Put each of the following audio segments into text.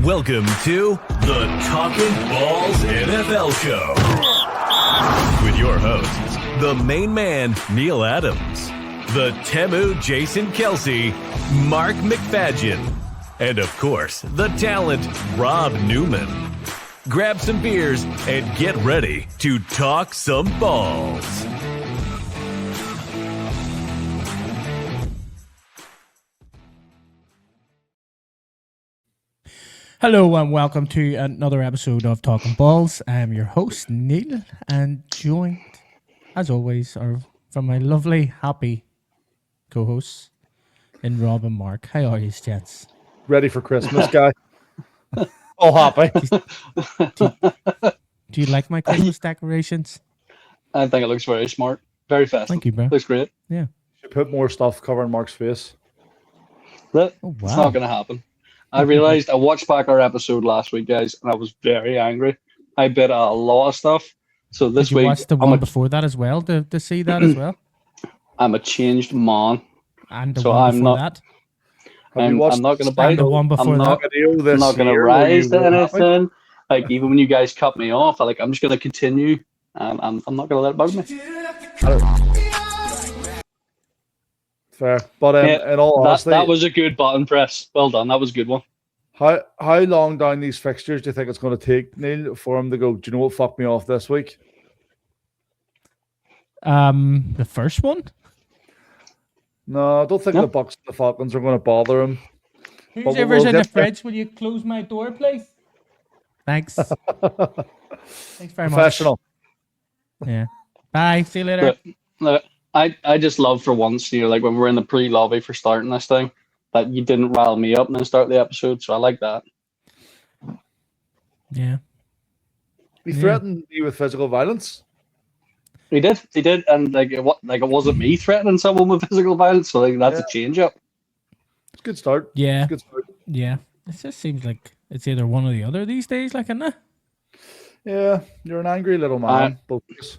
Welcome to the Talkin Balls NFL Show with your hosts, the main man, Neil Adams, the Temu, Jason Kelsey, Mark McFadgen, and of course, the talent, Rob Newman. Grab some beers and get ready to talk some balls. Hello and welcome to another episode of Talkin Balls. I'm your host, Neil, and joined, as always, are from my lovely, happy co-hosts in Rob and Mark. How are you, gents? Ready for Christmas, guy. All happy. Do you like my Christmas decorations? I think it looks very smart. Very festive. Thank you, bro. Looks great. Yeah. Should put more stuff covering Mark's face. But Oh, It's wow. not going to happen. I realized I watched back our episode last week, guys, and I was very angry. I bit a lot of stuff. So this Did you week, watch the one before that as well, to see that as well? I'm a changed man. And the So one I'm before not- that? Have you I'm watched not going to And bite. the one before I'm that? not, video this I'm not going to year where rise you to were happy? anything. Like, even when you guys cut me off, I'm just going to continue. And I'm not going to let it bug me. Fair. But Yeah, in all honesty, that was a good button press. Well done. That was a good one. how long down these fixtures do you think it's going to take, Neil, for him to go, do you know what fucked me off this week? The first one? No, I don't think No. the Bucks and the Falcons are going to bother him. But Whoever's we'll in the get there. fridge, will you close my door, please? Thanks. Thanks very much. Professional. Yeah. Bye. See you later. Look, I just love for once, like when we're in the pre-lobby for starting this thing, that you didn't rile me up and then start the episode. So I like that. Yeah. He Yeah. threatened you with physical violence. He did, and it wasn't me threatening someone with physical violence. So that's a change up. It's a good start. Yeah. Good start. Yeah. It just seems like it's either one or the other these days, like, isn't it? Yeah, you're an angry little man. Both of us.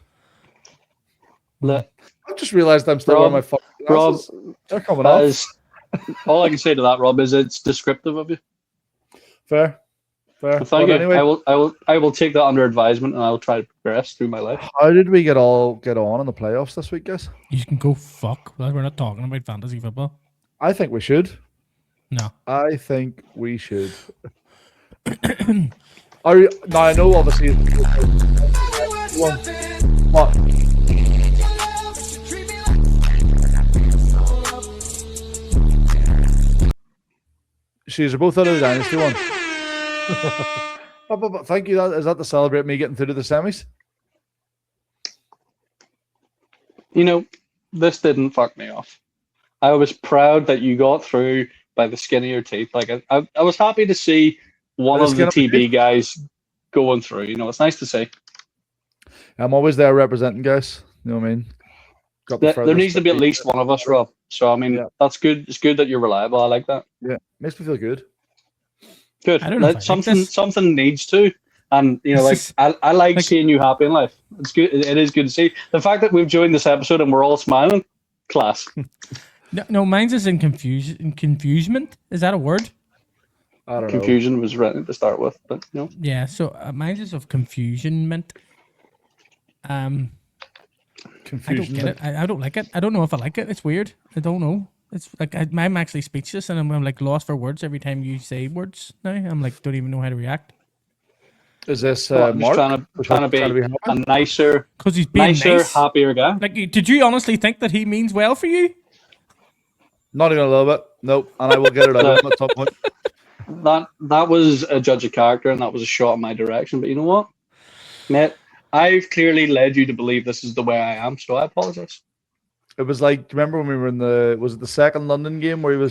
Look, I just realised I'm still Rob- wearing my fucking Rob, glasses. They're coming that off. is all I can say to that, Rob, is it's descriptive of you. Fair. But thank But you. anyway, I will take that under advisement, and I will try to progress through my life. how did we get on in the playoffs this week, guys? You can go fuck. Well, we're not talking about fantasy football. I think we should. No. I think we should. Are you, now I know obviously what she's are both out of the dynasty one. But thank you. Is that to celebrate me getting through to the semis? You know, this didn't fuck me off. I was proud that you got through by the skin of your teeth. Like I was happy to see one By the of the skin of my TB guys going through. You know, it's nice to see. I'm always there representing, guys. You know what I mean? Got the There furthest needs to be at stick. least one of us, Rob. So I mean, Yeah. that's good. It's good that you're reliable. I like that. Yeah, makes me feel good. Good. I don't know if I like this. Something needs to. And you know, This I like like- seeing you happy in life. It's good. It is good to see the fact that we've joined this episode and we're all smiling. Class. No, mine's is in confusement. Is that a word? I don't know. Confusion was written to start with, but you know. Yeah, so mine's is of confusionment. I don't Confusion. get it. I don't like it. I don't know if I like it. It's weird. I don't know. It's like I'm actually speechless and I'm like lost for words every time you say words now. I'm like, don't even know how to react. Is this I'm just Mark? trying to be happy? a nicer, Because he's being nice. happier guy. Like, did you honestly think that he means well for you? Not even a little bit. Nope. And I will get it out at some point. That was a judge of character and that was a shot in my direction. But you know what, mate? I've clearly led you to believe this is the way I am, so I apologize. It was like, do you remember when we were in was it the second London game where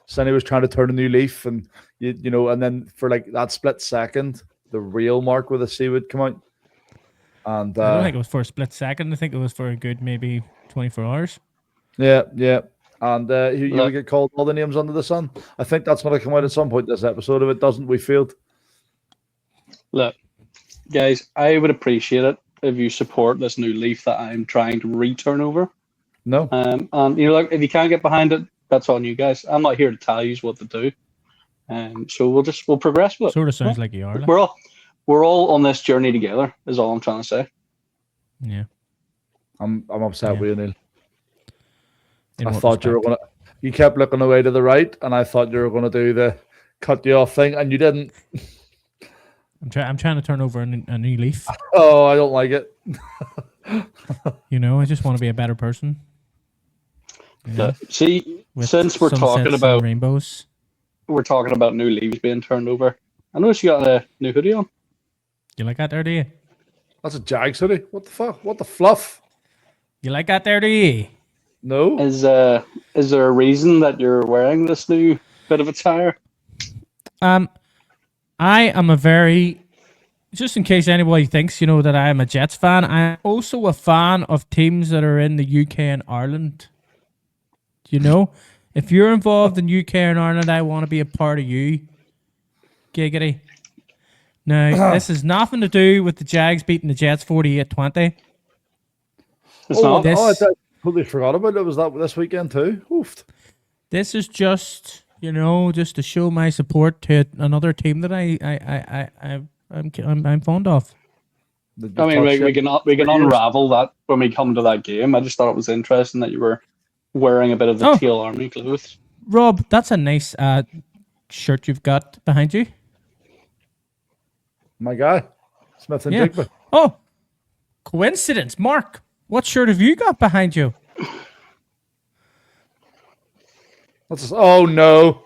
Sonny was trying to turn a new leaf and you know, and then for like that split second, the real Mark with a C would come out. And I don't think it was for a split second. I think it was for a good maybe 24 hours. yeah. And you Look. would get called all the names under the sun. I think that's going to come out at some point this episode. If it doesn't, we failed. Look, guys, I would appreciate it if you support this new leaf that I'm trying to return over. No. And you know, like if you can't get behind it, that's on you guys. I'm not here to tell you what to do. So we'll progress with it. Sort of sounds like you are. Like. We're all on this journey together. Is all I'm trying to say. Yeah. I'm upset with you, Neil. In I what thought you were respect? gonna. You kept looking away to the right, and I thought you were gonna do the cut you off thing, and you didn't. I'm trying to turn over a new leaf. Oh, I don't like it. You know, I just want to be a better person. You know, See, with since we're sunsets talking and about rainbows. new leaves being turned over, I noticed you got a new hoodie on. You like that there, do you? That's a Jags hoodie. What the fuck? What the fluff? You like that there, do you? No. Is there a reason that you're wearing this new bit of attire? I am a very, just in case anybody thinks, that I am a Jets fan, I'm also a fan of teams that are in the UK and Ireland. If you're involved in UK and Ireland, I want to be a part of you. Giggity. Now, this has nothing to do with the Jags beating the Jets 48-20. It's not. I totally forgot about it. Was that this weekend too? Oof. This is just, just to show my support to another team that I'm fond of. I mean, we can unravel that when we come to that game. I just thought it was interesting that you were wearing a bit of the Teal Army clothes. Rob, that's a nice shirt you've got behind you. My guy, Smith and Jigba. Oh, coincidence. Mark, what shirt have you got behind you? Oh no!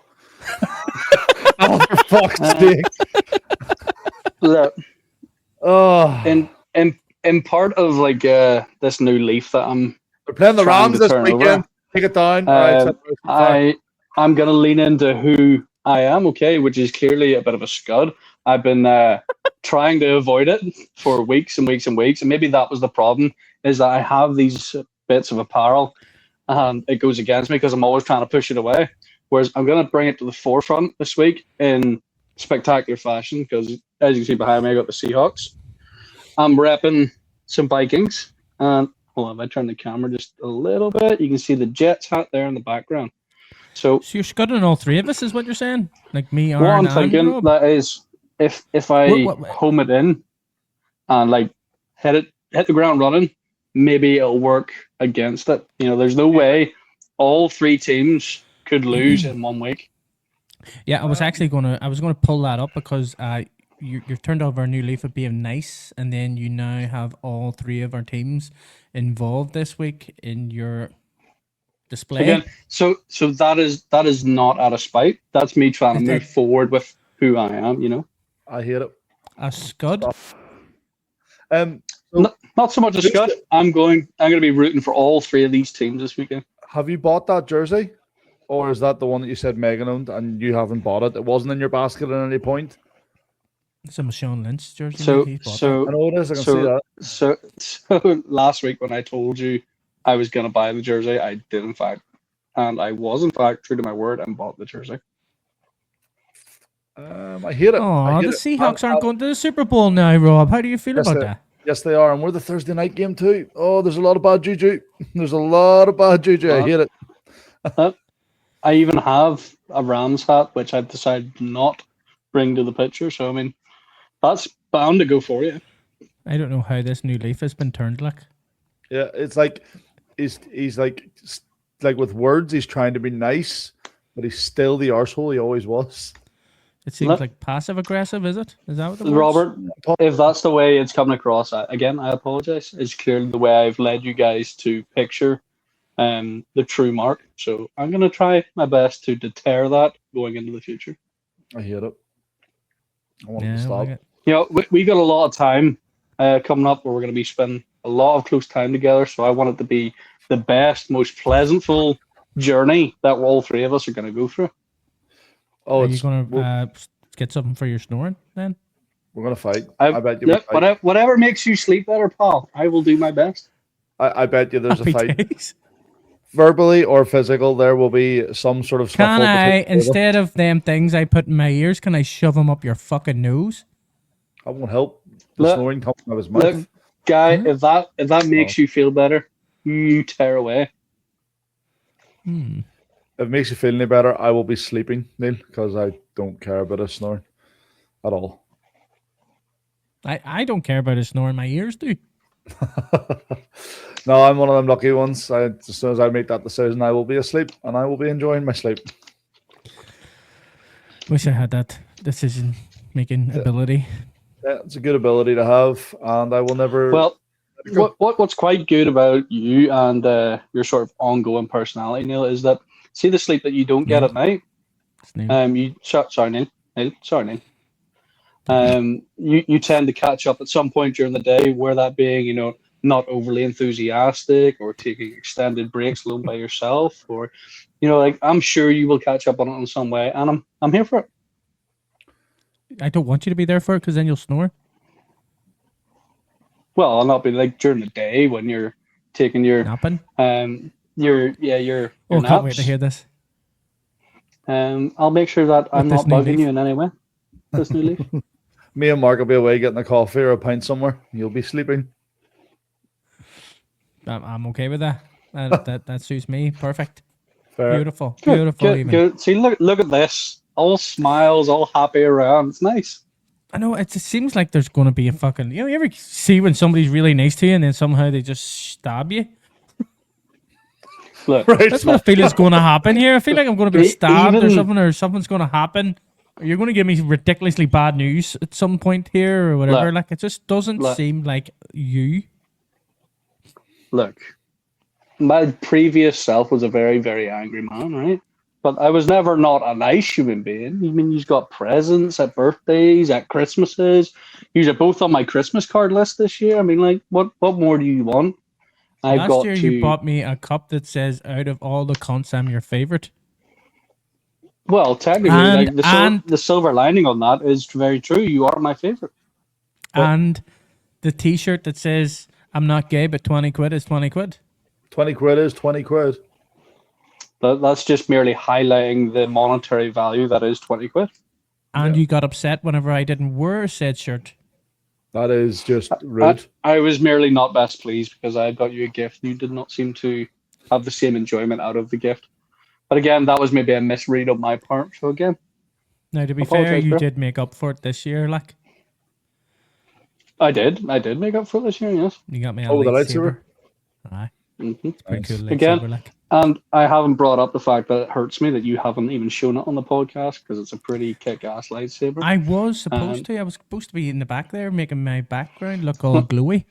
Oh, for fuck's sake! Look, Oh, in part of this new leaf that I'm we're playing the trying Rams to this turn weekend. over, Take it down. All right, I'm gonna lean into who I am, okay, which is clearly a bit of a scud. I've been trying to avoid it for weeks and weeks and weeks, and maybe that was the problem, is that I have these bits of apparel and it goes against me because I'm always trying to push it away. Whereas I'm going to bring it to the forefront this week in spectacular fashion because, as you can see behind me, I got the Seahawks. I'm repping some Vikings. And hold on, if I turn the camera just a little bit, you can see the Jets hat there in the background. So you're scudding all three of us, is what you're saying? Like me, what Aaron, I'm thinking Rob? that is, if I home it in and hit the ground running, maybe it'll work against it. There's no way all three teams could lose in 1 week. Yeah, I was gonna pull that up because you've turned over a new leaf of being nice, and then you now have all three of our teams involved this week in your display. Again, so that is not out of spite. That's me trying to move forward with who I am. I hate it. A scud. Not so much a scud. I'm going to be rooting for all three of these teams this weekend. Have you bought that jersey? Or is that the one that you said Megan owned and you haven't bought it? It wasn't in your basket at any point? It's a Sean Lynch jersey. I know it is. I can see that. So last week when I told you I was going to buy the jersey, I did in fact. And I was in fact true to my word and bought the jersey. I hate it. Oh, the Seahawks aren't going to the Super Bowl now, Rob. How do you feel about that? Yes, they are. And we're the Thursday night game too. Oh, there's a lot of bad juju. There's a lot of bad juju. I hate it. I even have a Rams hat, which I've decided not bring to the picture. So, I mean, that's bound to go for you. I don't know how this new leaf has been turned like. Yeah, it's like he's like with words, he's trying to be nice, but he's still the arsehole he always was. It seems like passive aggressive, is it? Is that what it was? Robert, if that's the way it's coming across, again, I apologize. It's clearly the way I've led you guys to picture the true Mark. So I'm going to try my best to deter that going into the future. I hate it. I want to stop. Like we got a lot of time coming up where we're going to be spending a lot of close time together. So I want it to be the best, most pleasantful journey that all three of us are going to go through. Oh, are you going to get something for your snoring then? We're going to fight. I bet you. Yeah, whatever makes you sleep better, pal. I will do my best. I bet you there's a fight. Verbally or physical, there will be some sort of scuffle. Can I, instead of them things I put in my ears, can I shove them up your fucking nose? That won't help. The snoring comes out of his mouth. Look, guy, if that makes you feel better, you tear away. If it makes you feel any better, I will be sleeping, Neil, because I don't care about a snoring at all. I don't care about a snore. My ears do. No, I'm one of them lucky ones. As soon as I make that decision, I will be asleep and I will be enjoying my sleep. Wish I had that decision making ability. Yeah, it's a good ability to have, and I will never. Well, what's quite good about you and your sort of ongoing personality, Neil, is that see the sleep that you don't get Neil? at night. Sorry, Neil. Sorry, Neil. You tend to catch up at some point during the day, where that being, not overly enthusiastic or taking extended breaks alone by yourself, or, like I'm sure you will catch up on it in some way, and I'm here for it. I don't want you to be there for it because then you'll snore. Well, I'll not be like during the day when you're taking your Napping. your Oh, naps. can't wait to hear this. I'll make sure that I'm this not new bugging leaf. you in any way. This new leaf. Me and Mark will be away getting a coffee or a pint somewhere. You'll be sleeping. I'm okay with that. That suits me. Perfect. Fair. Beautiful. Beautiful. Even. Good. See, look at this. All smiles, all happy around. It's nice. I know it seems like there's going to be a fucking. You ever see when somebody's really nice to you and then somehow they just stab you? Look, Right. That's what I feel is going to happen here. I feel like I'm going to be stabbed or Even- something, or something's going to happen. Or you're going to give me ridiculously bad news at some point here, or whatever. Look. Like it just doesn't seem like you. Look, my previous self was a very, very angry man, right? But I was never not a nice human being. I mean, you've got presents at birthdays, at Christmases. You're both on my Christmas card list this year. I mean, like, what more do you want? Last year you bought me a cup that says, "Out of all the cunts, I'm your favorite." Well, technically, the silver lining on that is very true. You are my favorite. And the T-shirt that says, "I'm not gay, but 20 quid is 20 quid." 20 quid is 20 quid. That's just merely highlighting the monetary value that is 20 quid. And you got upset whenever I didn't wear said shirt. That is just rude. I was merely not best pleased because I got you a gift. You did not seem to have the same enjoyment out of the gift. But again, that was maybe a misread on my part. So again, Now, to be fair, you did make up for it this year. Like I did make up for it this year. Yes. you got me a The lightsaber. lightsaber. Aye, Mm-hmm. it's pretty cool. Again, Lightsaber, like. And I haven't brought up the fact that it hurts me that you haven't even shown it on the podcast because it's a pretty kick-ass lightsaber. I was supposed to. I was supposed to be in the back there making my background look all glowy.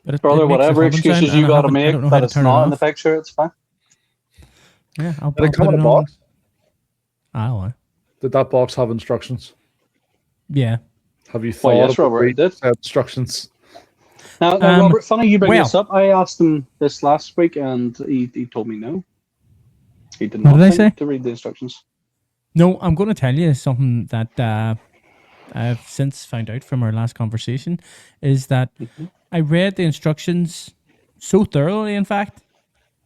But it Brother, makes a whatever humming excuses sound, and you I got to haven't- I make don't know that how to it's turn it not in the off. picture, it's fine. Yeah, I'll Did it come put in it a on. box? Oh, Did that box have instructions? yeah. Have you thought yes, of Robert, it did. instructions? Now, Um, Robert, funny you bring well- this up. I asked him this last week and he told me no. He did What not did I think say? to read the instructions. No, I'm going to tell you something that I've since found out from our last conversation is that I read the instructions so thoroughly, in fact,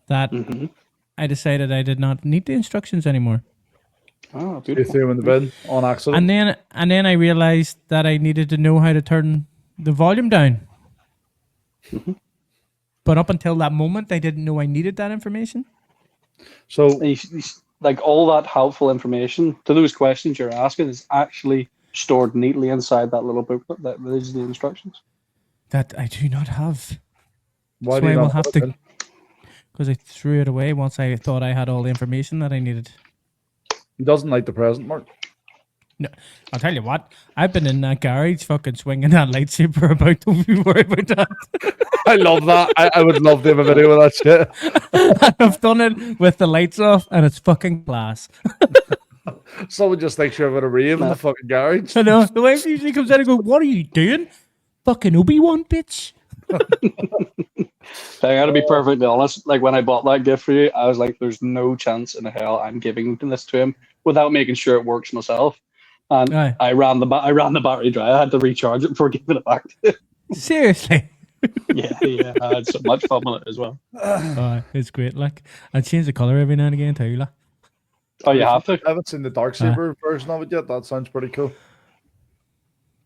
that I decided I did not need the instructions anymore. Oh, You beautiful. threw him in the bin on accident. And then I realized that I needed to know how to turn the volume down. But up until that moment, I didn't know I needed that information. So He's- like all that helpful information to those questions you're asking is actually stored neatly inside that little booklet that is the instructions. That I do not have. why So do you I will not have have to, it then? because I threw it away once I thought I had all the information that I needed. He doesn't like the present, Mark. No, I'll tell you what. I've been in that garage fucking swinging that lightsaber about. Don't you worry about that. I love that. I would love to have a video of that shit. I've done it with the lights off, and it's fucking class. Someone just thinks you're having a rave in the fucking garage. I know. The wife usually comes in and goes, "What are you doing? Fucking Obi-Wan, bitch." I gotta be perfectly honest. Like when I bought that gift for you, I was like, "There's no chance in hell I'm giving this to him without making sure it works myself." And Aye. I ran the battery dry. I had to recharge it before giving it back. Seriously. yeah, I had so much fun with it as well. It's great. Like, I change the color every now and again too. Like. Oh, you have to. I haven't seen the dark saber version of it yet. That sounds pretty cool.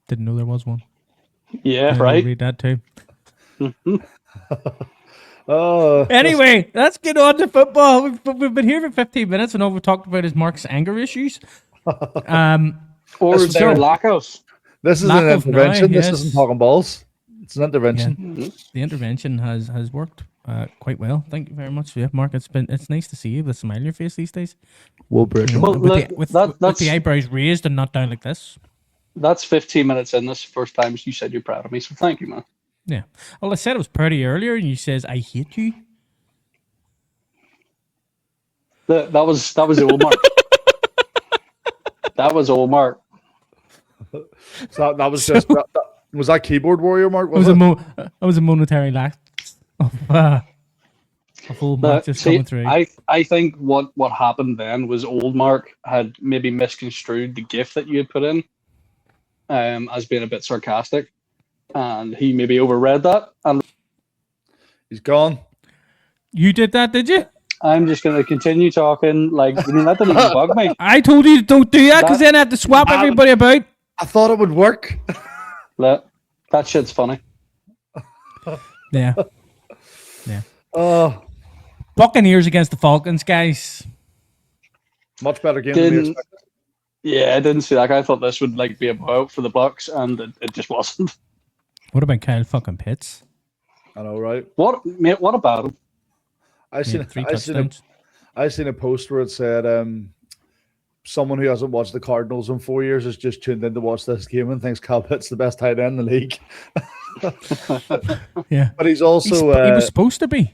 Didn't know there was one. Yeah, I will right. read that too. Anyway, let's get on to football. We've been here for 15 minutes, and all we've talked about is Mark's anger issues. Or That's their fair. lack of. This is Lack an of intervention. now, This yes. isn't talking balls. It's an intervention. Yeah. The intervention has worked quite well. Thank you very much. Yeah, Mark, it's nice to see you with a smile on your face these days. We'll break You it. know, Well, with, look, with that's- the eyebrows raised and not down like this. That's 15 minutes in. This is the first time you said you're proud of me, so thank you, man. Yeah. Well, I said I was proud of you earlier, and you says I hate you. That was old Mark. That was old Mark. So that was just was that keyboard warrior, Mark? It was a momentary lapse of old Mark just See, coming through. I think what happened then was old Mark had maybe misconstrued the gift that you had put in as being a bit sarcastic, and he maybe overread that. And He's gone. You did that, did you? I'm just going to continue talking. Like, I mean, that didn't even bug me. I told you to don't do that because then I have to swap everybody about. I thought it would work. That shit's funny. Yeah. Yeah. Oh, Buccaneers against the Falcons, guys. much better game than we Didn't- expected. Yeah, I didn't see that. I thought this would like be a blowout for the Bucks, and it just wasn't. What about Kyle fucking Pitts? I know, right? What, mate? What about him? I seen Three I seen a touchdowns. I seen a post where it said someone who hasn't watched the Cardinals in 4 years has just tuned in to watch this game and thinks Cal Pitt's the best tight end in the league. Yeah. But he's also he was supposed to be.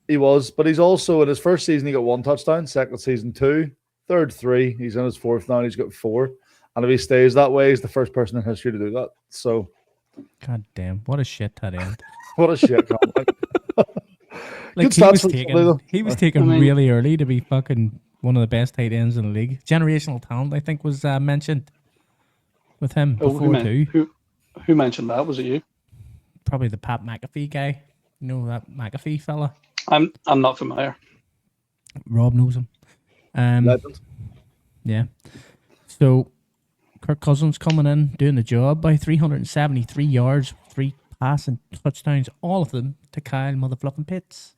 but he's also in his first season he got 1 touchdown, second season 2, third 3. He's in his fourth now. And he's got 4, and if he stays that way, he's the first person in history to do that. So God damn, what a shit tight end. what a shit comment. Like Good stats for somebody, though. he was taken I mean- really early to be fucking one of the best tight ends in the league. Generational talent, I think, was mentioned with him Oh, before too. who mentioned that? Was it you? Probably the Pat McAfee guy. You know that McAfee fella? I'm not familiar. Rob knows him. Legend. Yeah. So Kirk Cousins coming in, doing the job by 373 yards, 3 passing touchdowns, all of them to Kyle motherfucking Pitts.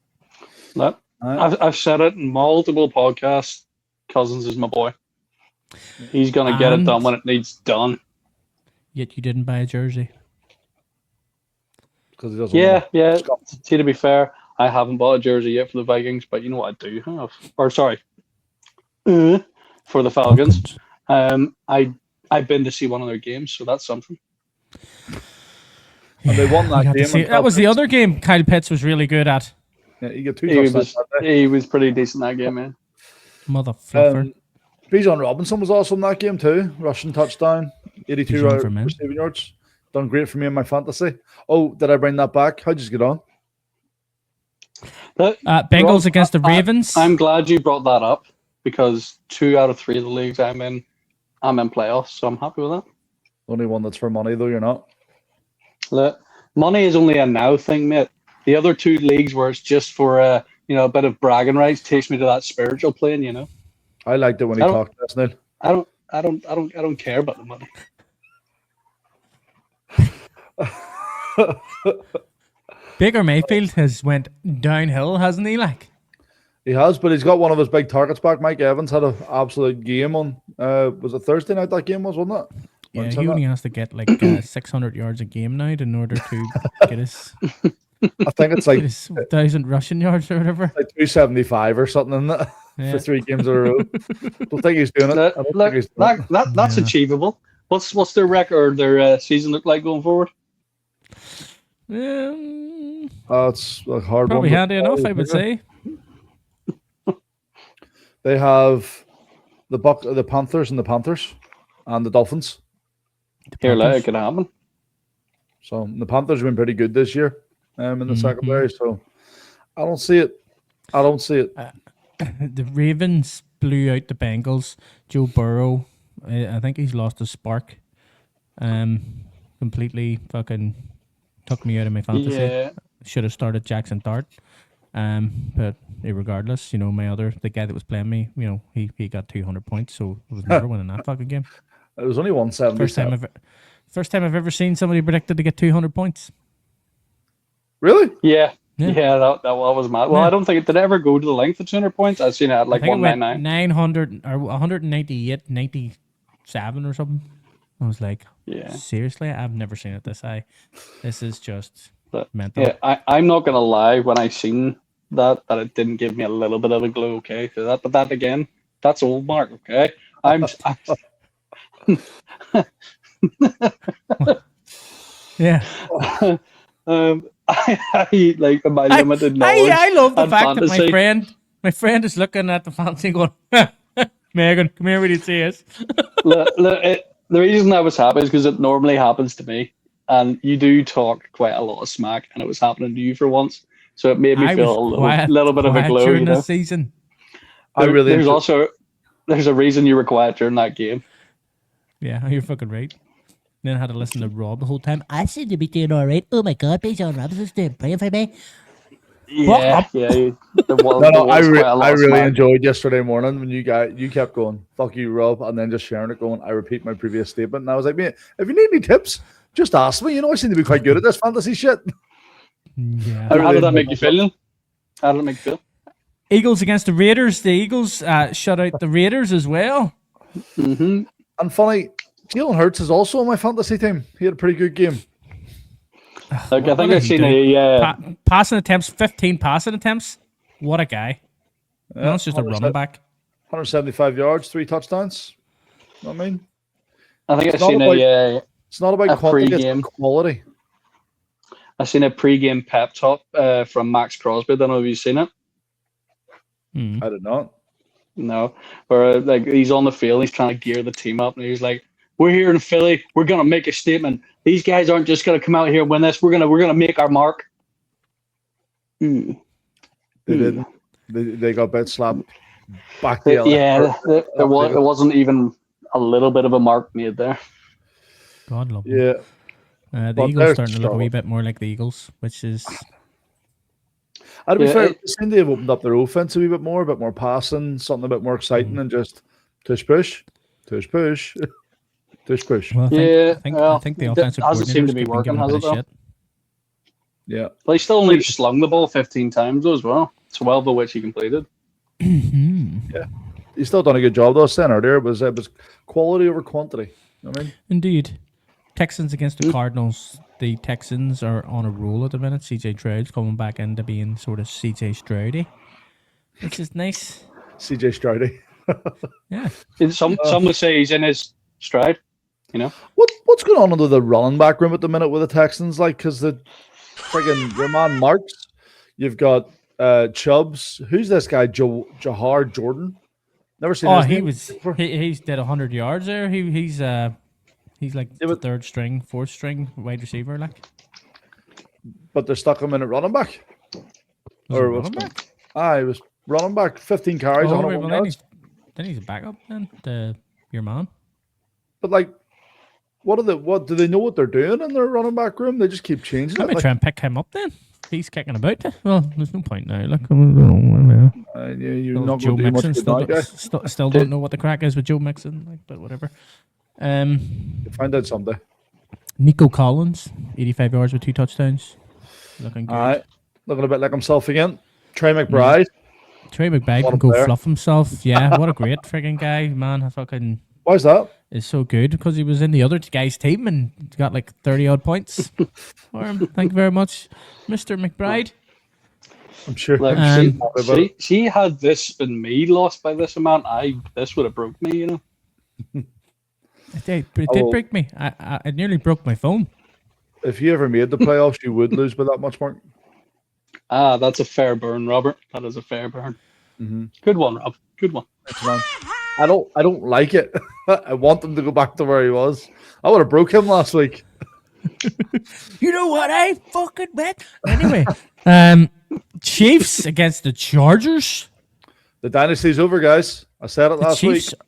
That I've said it in multiple podcasts. Cousins is my boy. He's gonna get it And- done when it needs done. Yet you didn't buy a jersey. Because he doesn't Yeah, want to- yeah. Scott. See, to be fair, I haven't bought a jersey yet for the Vikings, but you know what I do have. Or sorry, for the Falcons. I've been to see one of their games, so that's something. And they won You that had to game. see- and that was the Cal other game Kyle Pitts was really good at. Pitts- Yeah, he got 2 He touchdowns. was that day. he was pretty decent that game, man. Mother fluffer. Bijan Robinson was awesome that game too. Rushing touchdown, 82 Bijan for men. receiving yards. Done great for me in my fantasy. Oh, did I bring that back? How'd you get on? Bengals Rob, against the Ravens. I'm glad you brought that up because 2 out of 3 of the leagues I'm in playoffs, so I'm happy with that. Only one that's for money though. You're not. Look, money is only a now thing, mate. The other 2 leagues where it's just for a bit of bragging rights takes me to that spiritual plane. You know, I liked it when he I don't- talked to us, Neil. I don't care about the money. Baker Mayfield has went downhill, hasn't he? Like, He has, but he's got one of his big targets back. Mike Evans had an absolute game on. Was it Thursday night that game was, wasn't it? yeah, Wasn't he that? only has to get like 600 yards a game now in order to get his, I think it's get like, his 1,000 rushing yards or whatever. like 275 or something in it Yeah. for 3 games in a row. Don't think he's doing it. I don't Look, think he's doing it. that's Yeah. achievable. What's their record, their season look like going forward? It's a hard Probably one. handy enough, I would say. They have the Panthers and the Dolphins. Here, like, Panthers. it could happen. So the Panthers have been pretty good this year in the Mhm. secondary. So I don't see it. The Ravens blew out the Bengals. Joe Burrow, I think he's lost his spark. Completely fucking took me out of my fantasy. Yeah, Should have started Jackson Dart. But regardless, the guy that was playing me, he got 200 points, so I was never winning that fucking game. It was only 170. First time I've ever seen somebody predicted to get 200 points. Really? yeah. Yeah, that was mad. Well, Yeah. I don't think it did ever go to the length of 200 points. I've seen it at I like think it went 199. 900 or 198, 97 or something. I was like, Yeah. seriously? I've never seen it this high. This is just But mental. yeah, I'm not gonna lie. When I seen that it didn't give me a little bit of a glow. Okay, but that again, that's old Mark. Okay, I Yeah. I like my limited knowledge. I love the and fact that fantasy. my friend is looking at the fantasy going, Megan, come here when you see us. The reason I was happy is because it normally happens to me, and you do talk quite a lot of smack, and it was happening to you for once, so it made me I feel was a little bit of a quiet glow. during You know, this season. I really there's enjoy- also there's a reason you were quiet during that game. Yeah, you're fucking right. Then I had to listen to Rob the whole time. I seem to be doing all right. Oh my God, please, John Robinson's doing praying for me. Yeah, yeah. There was, No, there I, was quite a lot I of really smack. enjoyed yesterday morning when you kept going, fuck you, Rob, and then just sharing it going, I repeat my previous statement. And I was like, mate, if you need any tips, just ask me. You know, I seem to be quite good at this fantasy shit. Yeah. I And how really did that make enjoyed you feel? Neil? How did it make you feel? Eagles against the Raiders. The Eagles shut out the Raiders as well. Mm-hmm. And funny, Jalen Hurts is also on my fantasy team. He had a pretty good game. Like, I What think did I've he seen do? a Passing attempts, 15 passing attempts. What a guy. No, it's just a 100%. running back. 175 yards, 3 touchdowns. You know what I mean? I think I've It's not seen about- It's not about a quantity, it's pre-game. about quality. I seen a pre-game pep talk from Max Crosby. Don't know if you've seen it. I did not. No, where like he's on the field, he's trying to gear the team up, and he's like, "We're here in Philly. We're gonna make a statement. These guys aren't just gonna come out here and win this. We're gonna make our mark." They did. They got bit slapped back the Yeah, it wasn't even a little bit of a mark made there. God love him. Yeah. The But Eagles they're starting to look a wee strong. bit more like the Eagles, which is And to be Yeah, fair, they seem to have opened up their offense a wee bit more passing, something a bit more exciting than just tush push, tush push, tush push. well. Yeah, I well, think the it offensive hasn't seemed coordinators to be keep been working, giving a has bit it, of though? shit. Yeah. But he still only slung the ball 15 times though, as well. 12 of which he completed. He's still done a good job though. Saying earlier, it was quality over quantity. You know what I mean? Indeed. Texans against the Cardinals. The Texans are on a roll at the minute. CJ Stroud's coming back into being sort of CJ Stroudy, which is nice. CJ Stroudy. Yeah. Some would say he's in his stride. You know, What's going on under the running back room at the minute with the Texans? Like, because the friggin' your man Marks, you've got Chubbs. Who's this guy? Jahar Jordan. Never seen. Oh, his he name was. before. He's did 100 yards there. He's like Yeah, the but- third string, fourth string wide receiver. Like, But they're stuck him in at running back. was Or he what's running back? He was running back, 15 carries, Oh, 101 then yards. he's a backup then. Your man. But like, what do they know what they're doing in their running back room? They just keep changing Let it. me Like, try and pick him up then. He's kicking about. Well, there's no point now. Look, you're not Joe going to do much Mixon with that guy. still don't know what the crack is with Joe Mixon, like, but whatever. You'll find out someday. Nico Collins, 85 yards with 2 touchdowns. Looking good. All right, looking a bit like himself again. Trey McBride. Trey McBride What can a go player. fluff himself. Yeah, what a great frigging guy, man. I fucking Why is that? is so good because he was in the other guy's team and got like 30 odd points for him. Thank you very much, Mr. McBride. I'm sure. like Um, see, had this been me lost by this amount, this would have broke me. You know, It did Oh. break me. I nearly broke my phone. If you ever made the playoffs, you would lose by that much more. that's a fair burn, Robert. That is a fair burn. Good one, Rob. Good one. Thanks, man. I don't like it. I want him to go back to where he was. I would have broke him last week. You know what I fucking bet? Anyway, Chiefs against the Chargers. The dynasty's over, guys. I said it The last Chiefs week.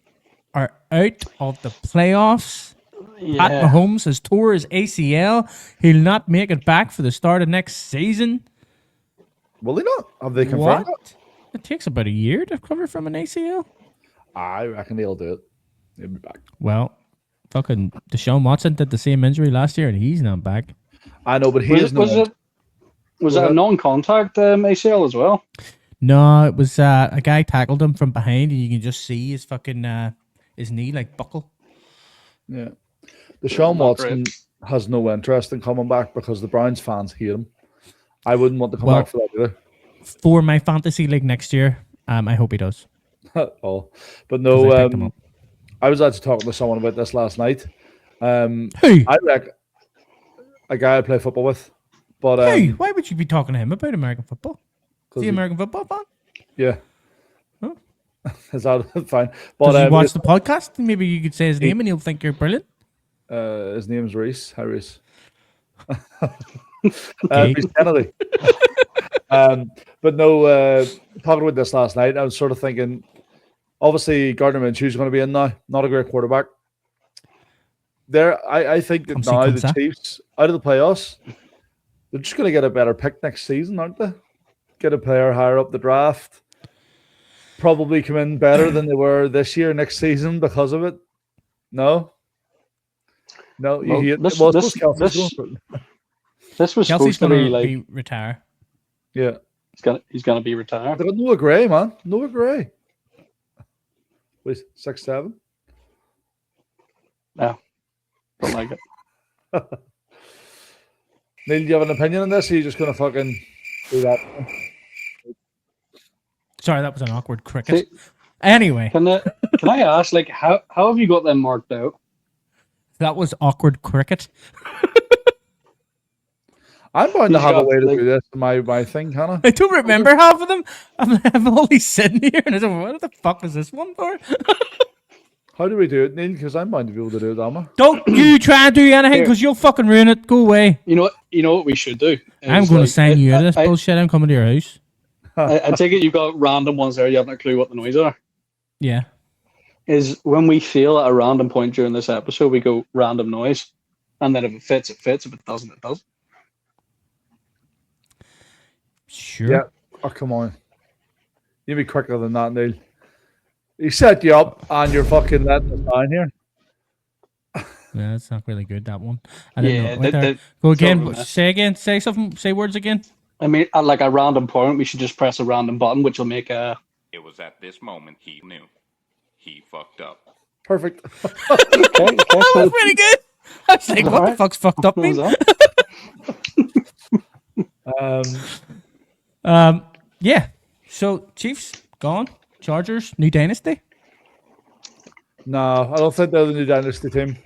are out of the playoffs. Pat Yeah. Mahomes has tore his ACL. He'll not make it back for the start of next season. Will they not? Have they confirmed it? What? It takes about a year to recover from an ACL. I reckon they'll do it. He'll be back. Well, fucking Deshaun Watson did the same injury last year and he's not back. I know, but he Was is it, was not. it Was that a non-contact ACL as well? No, it was a guy tackled him from behind, and you can just see his fucking his knee like buckle. Yeah. Deshaun Not Watson great. has no interest in coming back because the Browns fans hate him. I wouldn't want to come Well- back for that either. For my fantasy league next year, I hope he does. Oh, but 'Cause I no, picked him up. I was actually talking to someone about this last night. Who? I reckon a guy I play football with, but Hey, why would you be talking to him about American football? Is 'cause he he- American football fan? yeah, Huh? is that fine? But Does he watch the podcast? Maybe you could say his name and he'll think you're brilliant. his name's Reese. Hi, Reese. Okay. Reese Kennedy. But no, talking about this last night, I was sort of thinking, obviously Gardner Minshew's going to be in now. Not a great quarterback. I think that Come see, now come the sa. Chiefs out of the playoffs, they're just going to get a better pick next season, aren't they? Get a player higher up the draft. Probably come in better than they were this year, next season because of it. No, Well, you hate this- well, I this- suppose Kelsey's this- going for it. This was Kelsey's supposed to going be like to retire. Yeah. he's gonna be retired. They got Noah Gray, man. Noah Gray. Wait, 6'7"? No, don't like it. Neil, do you have an opinion on this? Or are you just going to fucking do that? Sorry, that was an awkward cricket. See, Anyway, can I ask, like, how have you got them marked out? that was awkward cricket. I'm going to He's have a got, way to like- do this. My thing, Hannah. I don't remember half of them. I'm only sitting here and I said, what the fuck was this one for? How do we do it, Neil? Because I'm bound to be able to do it, am I? Don't you try and do anything because you'll fucking ruin it. Go away. You know what we should do? I'm Is, going to like, sign you out of this I- bullshit. I'm coming to your house. I take it you've got random ones there. You haven't a clue what the noise are. Yeah. Is when we feel at a random point during this episode, we go random noise, and then if it fits, it fits. If it doesn't, it doesn't. Sure. Yeah. Oh, come on. You'll be quicker than that, Neil. He set you up and you're fucking letting us down here. Yeah, that's not really good, that one. I didn't Yeah, know. Wait there. that- Go sort of a again. mess. Say again. Say something. Say words again. I mean, at like a random point, we should just press a random button, which will make a. It was at this moment he knew. He fucked up. Perfect. Okay, That was pretty good. I was like, what the Alright. fuck's fucked up What mean? was that? Yeah. So Chiefs gone. Chargers new dynasty. No, I don't think they're the new dynasty team.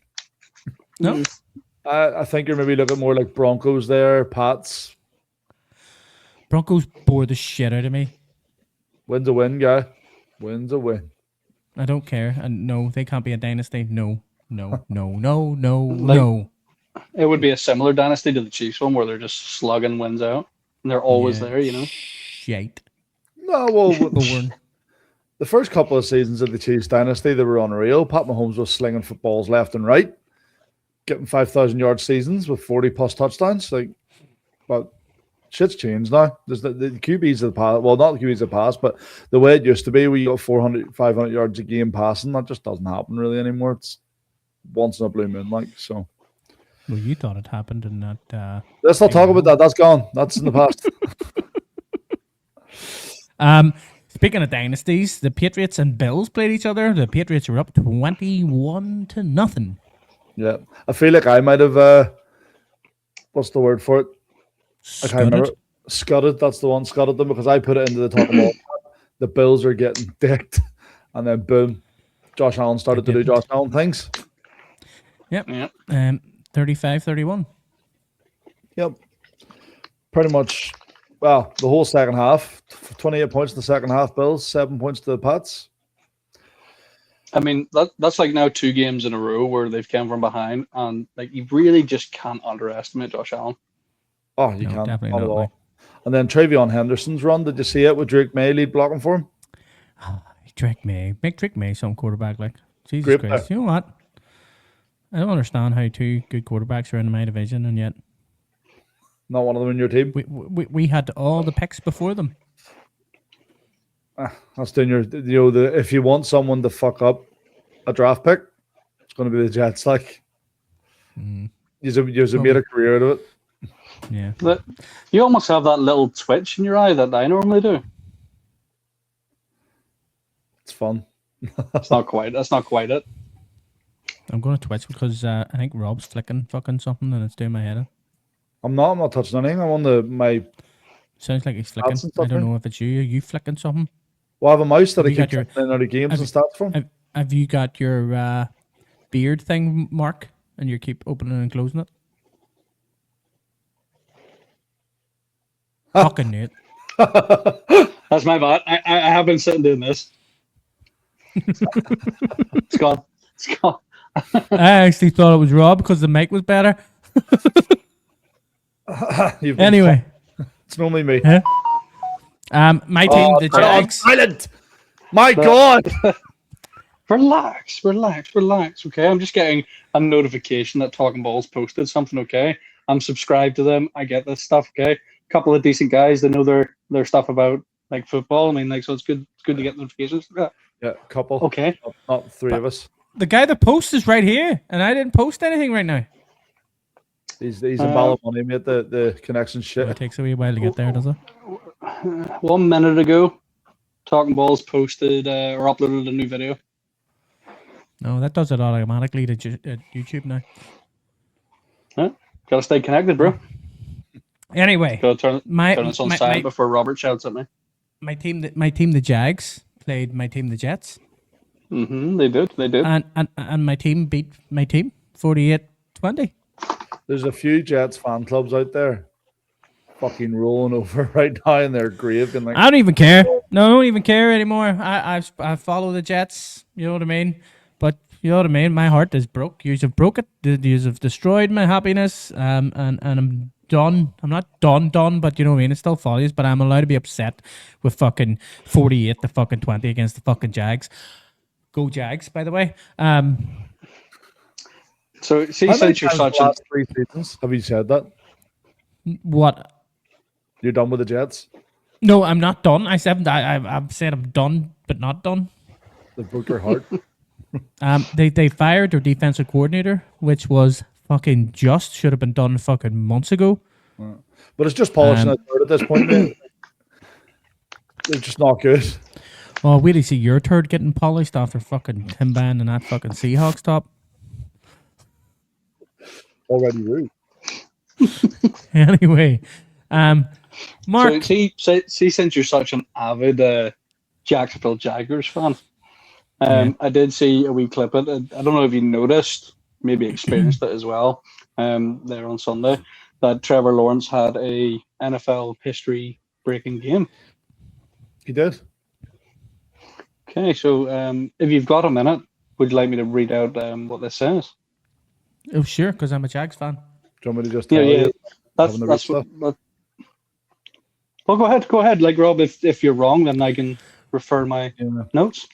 No. I think you're maybe looking more like Broncos there, Pats. Broncos bore the shit out of me. Win's a win, guy. Win's a win. I don't care. And no, they can't be a dynasty. No. No. No. No. No. Like- No. It would be a similar dynasty to the Chiefs one, where they're just slugging wins out, and they're always Yeah. there. You know. Shite. No, well, Born. the first couple of seasons of the Chiefs dynasty, they were unreal. Pat Mahomes was slinging footballs left and right, getting 5,000-yard seasons with 40-plus touchdowns. But shit's changed now. There's the QBs of the past. Well, not the QBs of the past, but the way it used to be, where you got 400, 500 yards a game passing, that just doesn't happen really anymore. It's once in a blue moon, like so. Well, you thought it happened in that. Let's not talk about that. That's gone. That's in the past. Speaking of dynasties, the Patriots and Bills played each other. The Patriots were up 21-0. Yeah, I feel like I might have. What's the word for it? I can't remember. Scudded. Scudded. That's the one. Scudded them because I put it into the top of all. The Bills are getting dicked, and then boom, Josh Allen started to do Josh Allen things. Yep. Yeah. 35-31. Yep. Pretty much. Well, the whole second half, 28 points in the second half. Bills, 7 points to the Pats. I mean, that's like now 2 games in a row where they've come from behind, and like you really just can't underestimate Josh Allen. Oh, you No, can't. definitely Not at not, all. like. And then Travion Henderson's run. Did you see it with Drake May lead blocking for him? Drake May. Make Drake May some quarterback like. Jesus Great Christ. player. You know what? I don't understand how 2 good quarterbacks are in my division and yet Not one of them in your team. we had all the picks before them. That's doing your, if you want someone to fuck up a draft pick, it's going to be the Jets. Like, you've made a career out of it. Yeah. But you almost have that little twitch in your eye that I normally do. It's fun. It's not quite. That's not quite it. I'm going to Twitch because I think Rob's flicking fucking something and it's doing my head in. I'm not touching anything. I'm on my. Sounds like he's flicking. Stats and I stuff, don't right? know if it's you. Are you flicking something? Well, I have a mouse that Have I you got keep your- checking in out of games and stats from. Have you got your beard thing, Mark, and you keep opening and closing it? Fucking knew it. That's my bad. I have been sitting doing this. It's gone. It's gone. I actually thought it was Rob because the mic was better. You've been Anyway, it's normally me. huh? My team, the Turn it on Jags. silent. My God. Relax. Okay, I'm just getting a notification that Talkin Balls posted something. Okay, I'm subscribed to them. I get this stuff. Okay, couple of decent guys. They know their stuff about like football. I mean, like, so it's good. It's good to get notifications. Yeah, couple. Okay. Not three of us. The guy that posts is right here, and I didn't post anything right now. He's in Ballymoney, mate. The connection shit. It takes a wee while to get there, does it? 1 minute ago, Talkin Balls posted or uploaded a new video. No, that does it automatically to YouTube now. Huh? Gotta stay connected, bro. Anyway, Gotta turn my this on my, silent my, before Robert shouts at me. my team, the Jags played my team, the Jets, They did. and my team beat my team 48-20. There's a few Jets fan clubs out there, fucking rolling over right now in their grave, and like, I don't even care. No, I don't even care anymore. I follow the Jets. You know what I mean? But you know what I mean. My heart is broke. You have broke it. You have destroyed my happiness. And I'm done. I'm not done. But you know what I mean. It still follows. But I'm allowed to be upset with fucking 48-20 against the fucking Jags. Go Jags, by the way. So see, how many since you're times such the a last 3 seasons have you said that What? you're done with the Jets? No, I'm not done. I've said I'm done, but not done. They broke your heart. They fired their defensive coordinator, which was fucking should have been done fucking months ago. But it's just polishing a turd at this point, mate. They're just not good. Oh, wait till you see your turd getting polished after fucking Tim Ban and that fucking Seahawks top. Already rude. Anyway, Mark, So see, since you're such an avid Jacksonville Jaguars fan, I did see a wee clip. I don't know if you noticed, maybe experienced it as well. There on Sunday, that Trevor Lawrence had a NFL history-breaking game. He did. Okay, so if you've got a minute, would you like me to read out what this says? oh sure, because I'm a Jags fan. Do you want me to just tell Yeah. you? That's Having the that's root what. Well, go ahead. Like Rob, if you're wrong, then I can refer my Yeah. notes.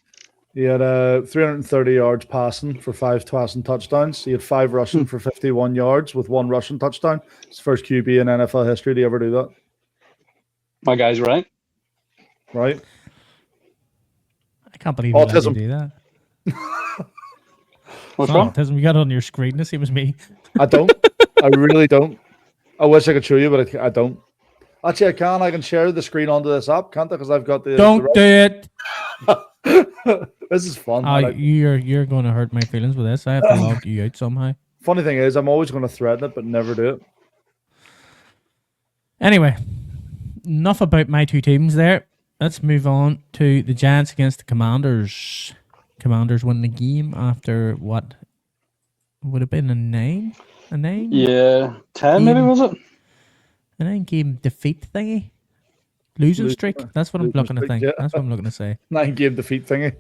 He had 330 yards passing for 5 passing touchdowns. He had 5 rushing for 51 yards with 1 rushing touchdown. It's the first QB in NFL history to ever do that. My guy's right. Right? I can't believe you let me Autism. do that. What's It's wrong? not autism. You got it on your screen. This was me. I don't. I really don't. I wish I could show you, but I don't. Actually, I can. I can share the screen onto this app, can't I? Because I've got the. Don't do it. This is fun. Oh, I like- you're going to hurt my feelings with this. I have to log you out somehow. Funny thing is, I'm always going to threaten it, but never do it. Anyway, enough about my two teams there. Let's move on to the Giants against the Commanders. Commanders win the game after what would have been a 9? A 9? Yeah, 10 maybe Game. was it? A 9-game defeat thingy? Losing streak? That's what I'm Losing looking to streak, think. yeah. That's what I'm looking to say. 9-game defeat thingy.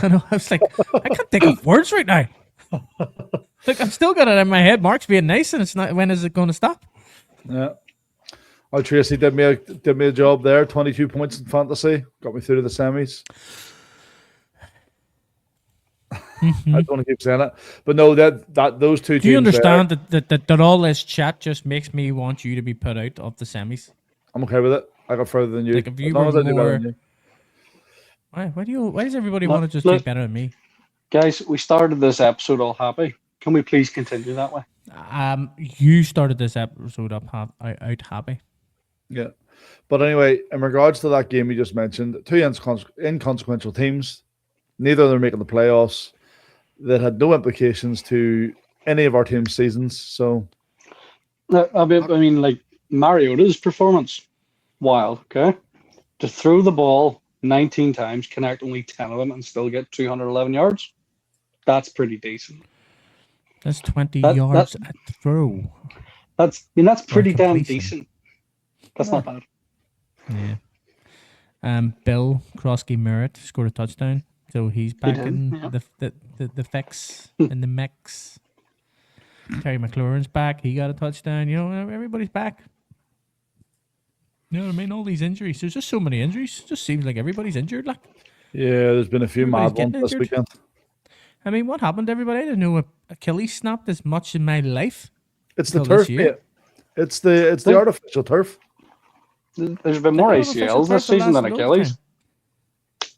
I know. I was like, I can't think of words right now. Look, I've still got it in my head. Mark's being nice, and it's not. When is it going to stop? Yeah. Oh, Tracy did me a job there. 22 points in fantasy. Got me through to the semis. I don't want to keep saying it. But no, that those two teams. Do you understand there, that all this chat just makes me want you to be put out of the semis? I'm okay with it. I got further than you. Like, if you as long were as I do better more- than you. Why does everybody Look, want to just look. do better than me? Guys, we started this episode all happy. Can we please continue that way? You started this episode up out happy. Yeah. But anyway, in regards to that game you just mentioned, two inconsequential teams, neither of them are making the playoffs, that had no implications to any of our team's seasons. So, I mean, like Mariota's performance, wild. Okay, to throw the ball 19 times, connect only 10 of them, and still get 211 yards. That's pretty decent. That's 20 yards at throw. That's pretty damn completion. decent. That's not bad. Yeah. Bill Krosky Merritt scored a touchdown, so he's back in the fix in the mix. Terry McLaurin's back. He got a touchdown. You know, everybody's back. You know what I mean? All these injuries. There's just so many injuries. It just seems like everybody's injured. Like, yeah, there's been a few mad ones this weekend. I mean, what happened to everybody? I didn't know Achilles snapped as much in my life. It's the turf, mate. It's the artificial turf. There's been more ACLs this season than Achilles.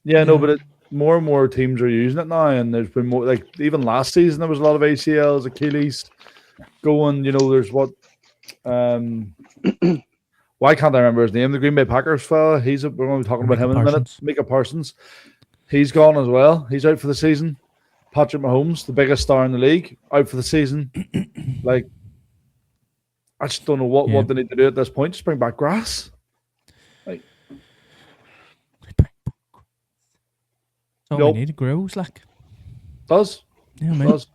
Yeah, no, but more and more teams are using it now, and there's been more. Like even last season, there was a lot of ACLs, Achilles going. You know, there's what. Why can't I remember his name? The Green Bay Packers fella. We're going to be talking about him in a minute. Micah Parsons. He's gone as well. He's out for the season. Patrick Mahomes, the biggest star in the league, out for the season. Like, I just don't know what they need to do at this point. Just bring back grass. Like, all we need. It grows, like. Does. Yeah, man. Does.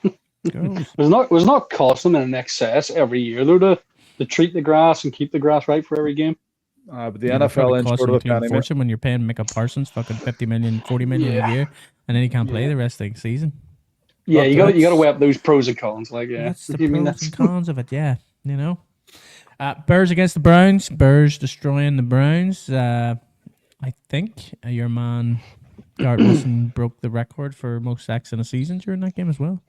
It was not costing them in excess every year, though, to treat the grass and keep the grass right for every game. But the NFL ain't short of a penny. Fortune when you're paying Micah Parsons fucking 50 million, 40 million a year, and then he can't play the rest of the season. Yeah, you got to weigh up those pros and cons. Like, yeah, that's the pros and cons of it. Yeah, you know. Bears against the Browns. Bears destroying the Browns. I think your man Garrett Wilson broke the record for most sacks in a season during that game as well.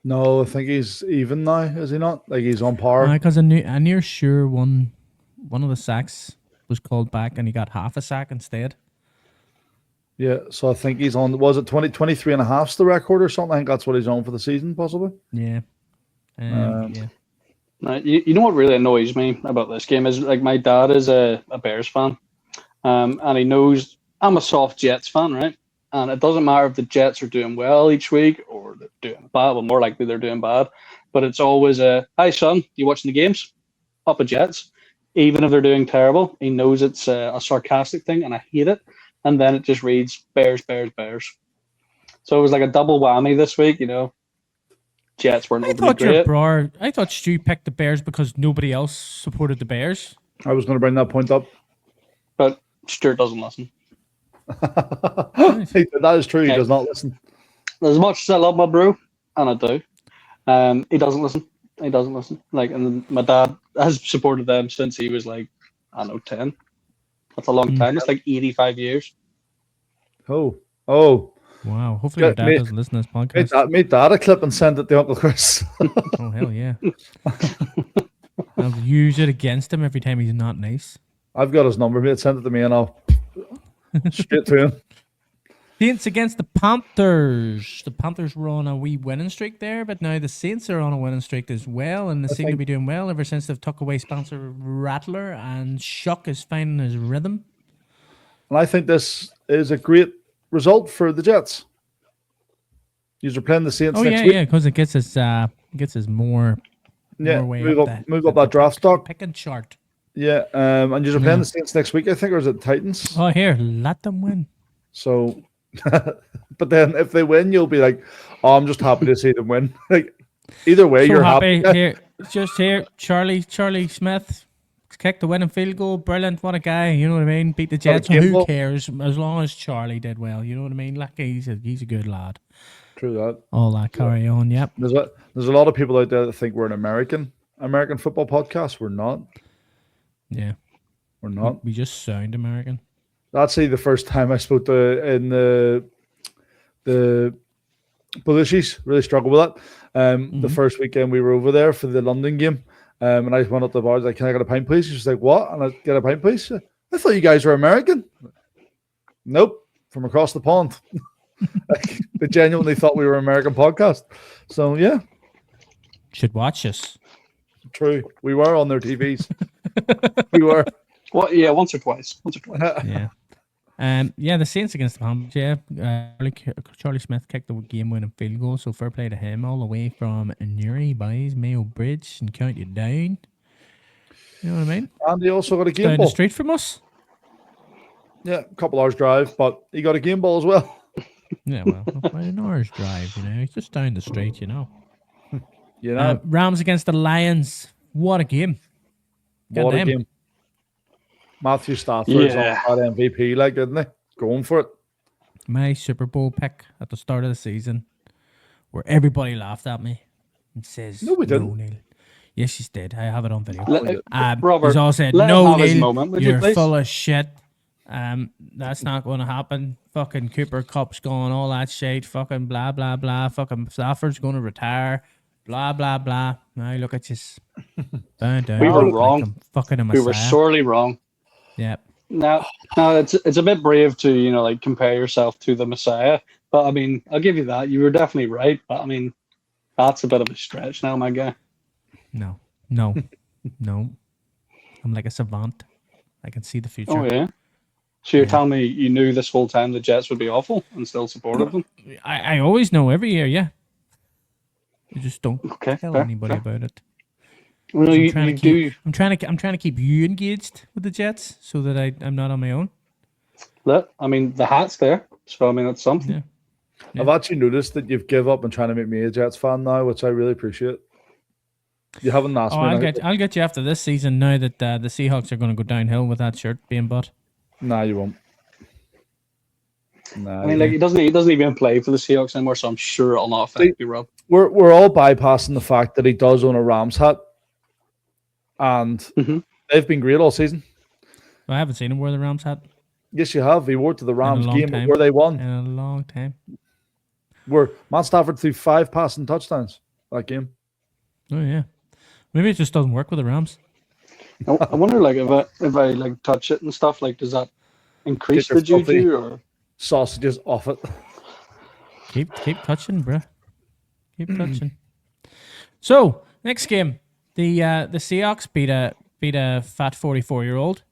No, I think he's even now. Is he not? Like he's on par. Because I near sure one of the sacks was called back and he got half a sack instead. Yeah, so I think he's on, was it 23 and a half's the record or something? I think that's what he's on for the season, possibly. Yeah. Yeah. You know what really annoys me about this game is, like, my dad is a Bears fan, and he knows I'm a soft Jets fan, right? And it doesn't matter if the Jets are doing well each week or they're doing bad, well, more likely they're doing bad. But it's always hi, son, you watching the games? Up a Jets. Even if they're doing terrible, he knows it's a sarcastic thing, and I hate it. And then it just reads Bears, Bears, Bears. So it was like a double whammy this week, you know. Jets weren't overly great. I thought Stu picked the Bears because nobody else supported the Bears. I was going to bring that point up. But Stuart doesn't listen. That is true. He does not listen. As much as I love my bro, and I do, he doesn't listen. He doesn't listen. Like, and my dad has supported them since he was like, I don't know, 10. That's a long time. It's like 85 years. Oh. Wow. Hopefully your dad doesn't listen to this podcast. Make dad a clip and send it to Uncle Chris. Oh, hell yeah. I'll use it against him every time he's not nice. I've got his number, mate. Send it to me and I'll straight to him. Saints against the Panthers. The Panthers were on a wee winning streak there, but now the Saints are on a winning streak as well, and they seem to be doing well ever since they've took away Spencer Rattler, and Shuck is finding his rhythm. And I think this is a great result for the Jets. These are playing the Saints next week. Yeah, because it gets us more way move up that draft stock. Picking chart. Yeah, and you're playing the Saints next week, I think, or is it Titans? Oh, here, let them win. So, but then if they win, you'll be like, "Oh, I'm just happy to see them win." Like, either way, you're happy. Here, Charlie Smith kicked the winning field goal. Brilliant, what a guy! You know what I mean? Beat the Jets. Who cares? As long as Charlie did well, you know what I mean? Like he's a good lad. True that. All that carry on. Yep. There's a lot of people out there that think we're an American football podcast. We're not. Yeah, we're not. We just sound American. That's the first time I spoke in the Belushi's. Really struggled with that. The first weekend we were over there for the London game, and I went up to the bar. I was like, "Can I get a pint, please?" She was like, "What?" And I get a pint, please. I thought you guys were American. Nope, from across the pond. They genuinely thought we were an American podcast. So yeah. should watch us. True. We were on their TVs. We were. Well, yeah, once or twice. Yeah. The Saints against the Palms. Yeah, Charlie Smith kicked the game-winning field goal, so fair play to him. All the way from Newry, boys, Mayo Bridge, and County Down. You know what I mean? And he also got a game Down ball. the street from us. Yeah, a couple hours drive, but he got a game ball as well. Yeah, well, about an hour's drive, you know. He's just down the street, you know. You know, Rams against the Lions. What a game. Good what a name. game. Matthew Stafford's Yeah. on that MVP, like, isn't he? Going for it. My Super Bowl pick at the start of the season, where everybody laughed at me and says, No, we didn't. Neil. Yes, you did. I have it on video. Let- Robert, He's all said, let him no, have his Neil, moment, would you you're please?" full of shit. That's not going to happen. Fucking Cooper Cup's going, all that shit. Fucking blah, blah, blah. Fucking Stafford's going to retire. Blah, blah, blah. Now look at you. Down. We were like wrong. I'm fucking a We were messiah. sorely wrong. Yeah. Now it's a bit brave to, you know, like compare yourself to the Messiah. But I mean, I'll give you that. You were definitely right. But I mean, that's a bit of a stretch now, my guy. No. No. I'm like a savant. I can see the future. Oh yeah. So you're telling me you knew this whole time the Jets would be awful and still supported them? I always know every year, yeah. You just don't Okay, tell fair, anybody fair. about it. Well, I'm you trying to do. keep, I'm trying to keep you engaged with the Jets so that I'm not on my own. Look, I mean, the hat's there, so I mean, it's something. Yeah. I've actually noticed that you've give up and trying to make me a Jets fan now, which I really appreciate. You haven't asked Oh, me. I'll get you after this season now that the Seahawks are going to go downhill with that shirt being bought. Nah, you won't. Nah, I mean, like he doesn't even play for the Seahawks anymore, so I'm sure it'll not affect you, Rob. we're all bypassing the fact that he does own a Rams hat, and they've been great all season. I haven't seen him wear the Rams hat Yes, you have. He wore it to the Rams long game time. where they won. in a long time. Where Matt Stafford threw 5 passing touchdowns that game. Oh yeah, maybe it just doesn't work with the Rams. I wonder, like, if I like touch it and stuff, like, does that increase Get your the juju filthy or? sausages off it. Keep touching, bruh. Keep touching. So next game, the Seahawks beat a fat 44-year-old,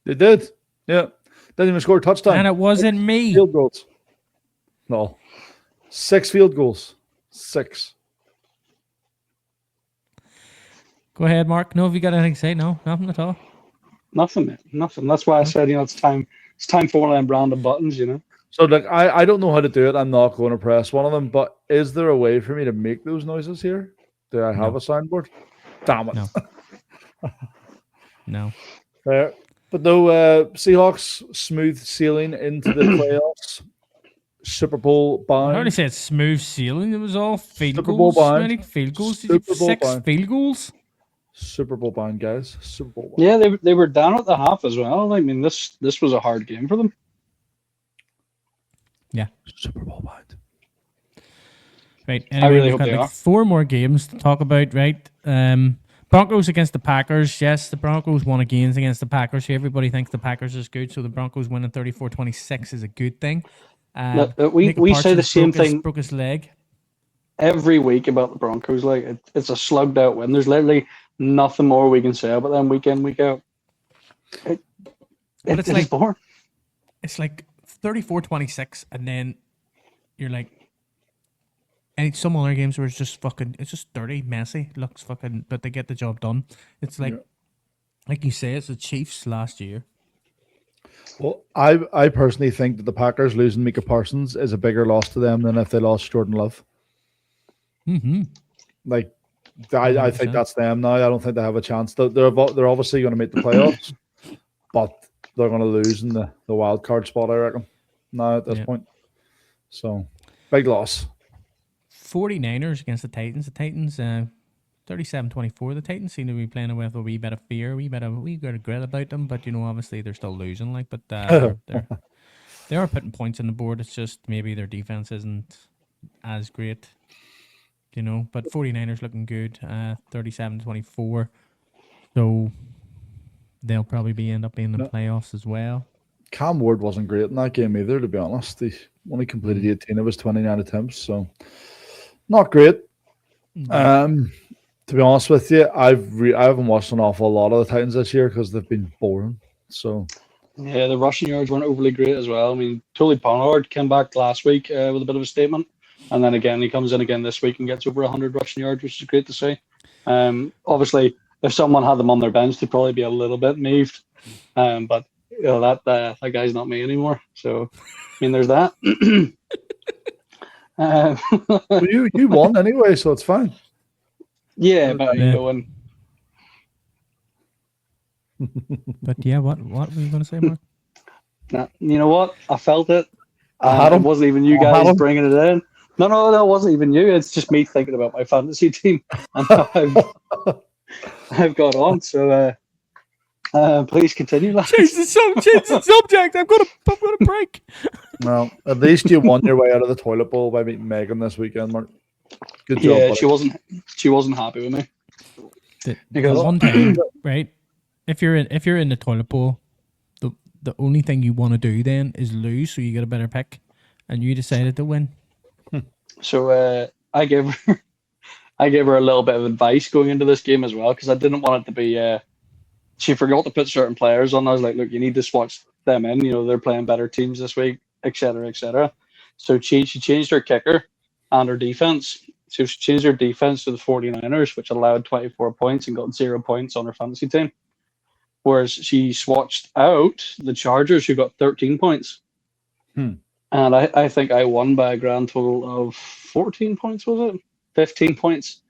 They did. Yeah. Didn't even score a touchdown. and it wasn't me. Field goals. No. 6 field goals. 6. Go ahead, Mark. No, have you got anything to say? No, nothing at all. Nothing, man. Nothing. That's why I said, you know, it's time for one of them branded buttons, you know. So, like, I don't know how to do it. I'm not going to press one of them, but is there a way for me to make those noises here? Do I have a soundboard? Damn it. No. No. Fair. But no, Seahawks smooth sailing into the playoffs. Super Bowl I bound. already said smooth sailing. It was all field Super Bowl goals. bound. How many field goals? Did Super you Bowl 6 bound. field goals? Super Bowl bound, guys. Super Bowl bound. Yeah, they were down at the half as well. I mean, this was a hard game for them. Yeah. Super Bowl bound. Right. Anyway, really we've hope got they like are. 4 more games to talk about, right? Broncos against the Packers. Yes, the Broncos won again against the Packers. Everybody thinks the Packers is good, so the Broncos winning 34-26 is a good thing. Look, we Micah say the Parsons same broke his- thing broke his leg. every week about the Broncos. Like, it's a slugged out win. There's literally nothing more we can say about them week in, week out. But it's It's like boring. it's like 34-26, and then you're like, and some other games where it's just dirty, messy, looks fucking, but they get the job done. It's like you say, it's the Chiefs last year. Well, I personally think that the Packers losing Micah Parsons is a bigger loss to them than if they lost Jordan Love. Mm-hmm. Like, I think 100%. that's them now. I don't think they have a chance. They're obviously going to make the playoffs, but they're going to lose in the wild card spot, I reckon, now at this Yeah. point. So, big loss. 49ers against the Titans. The Titans, 37-24. The Titans seem to be playing with a wee bit of fear, a wee bit of regret about them. But obviously they're still losing. Like, but they are putting points on the board. It's just maybe their defense isn't as great. But 49ers looking good. 37-24. So they'll probably end up being in the playoffs as well. Cam Ward wasn't great in that game either, to be honest. He only completed 18 of his 29 attempts, so not great. To be honest with you, I haven't watched an awful lot of the Titans this year because they've been boring. So Yeah, the rushing yards weren't overly great as well. I mean, Tully Pollard came back last week with a bit of a statement, and then again he comes in again this week and gets over 100 rushing yards, which is great to see. Obviously, if someone had them on their bench, they'd probably be a little bit miffed. But you know that guy's not me anymore. So, I mean, there's that. uh, well, you won anyway, so it's fine. yeah, but Yeah. when But yeah, what were you going to say, Mark? nah, you know what? I felt it. I had It him. wasn't even you I had guys him. bringing it in. No, it wasn't even you. It's just me thinking about my fantasy team and how I've got on. So please continue, lads. Change the subject. I'm gonna break. Well, at least you won your way out of the toilet bowl by meeting Megan this weekend, Mark. Good job. Yeah, buddy. she wasn't happy with me. The Because- one time, right? If you're in the toilet bowl, the only thing you want to do then is lose, so you get a better pick, and you decided to win. So I gave her a little bit of advice going into this game as well because I didn't want it to be. She forgot to put certain players on. I was like, look, you need to swatch them in. You know, they're playing better teams this week, etc., etc. So she changed her kicker and her defense. So she changed her defense to the 49ers, which allowed 24 points and got 0 points on her fantasy team. Whereas she swatched out the Chargers, who got 13 points. Hmm. And I think I won by a grand total of 14 points, was it? 15 points.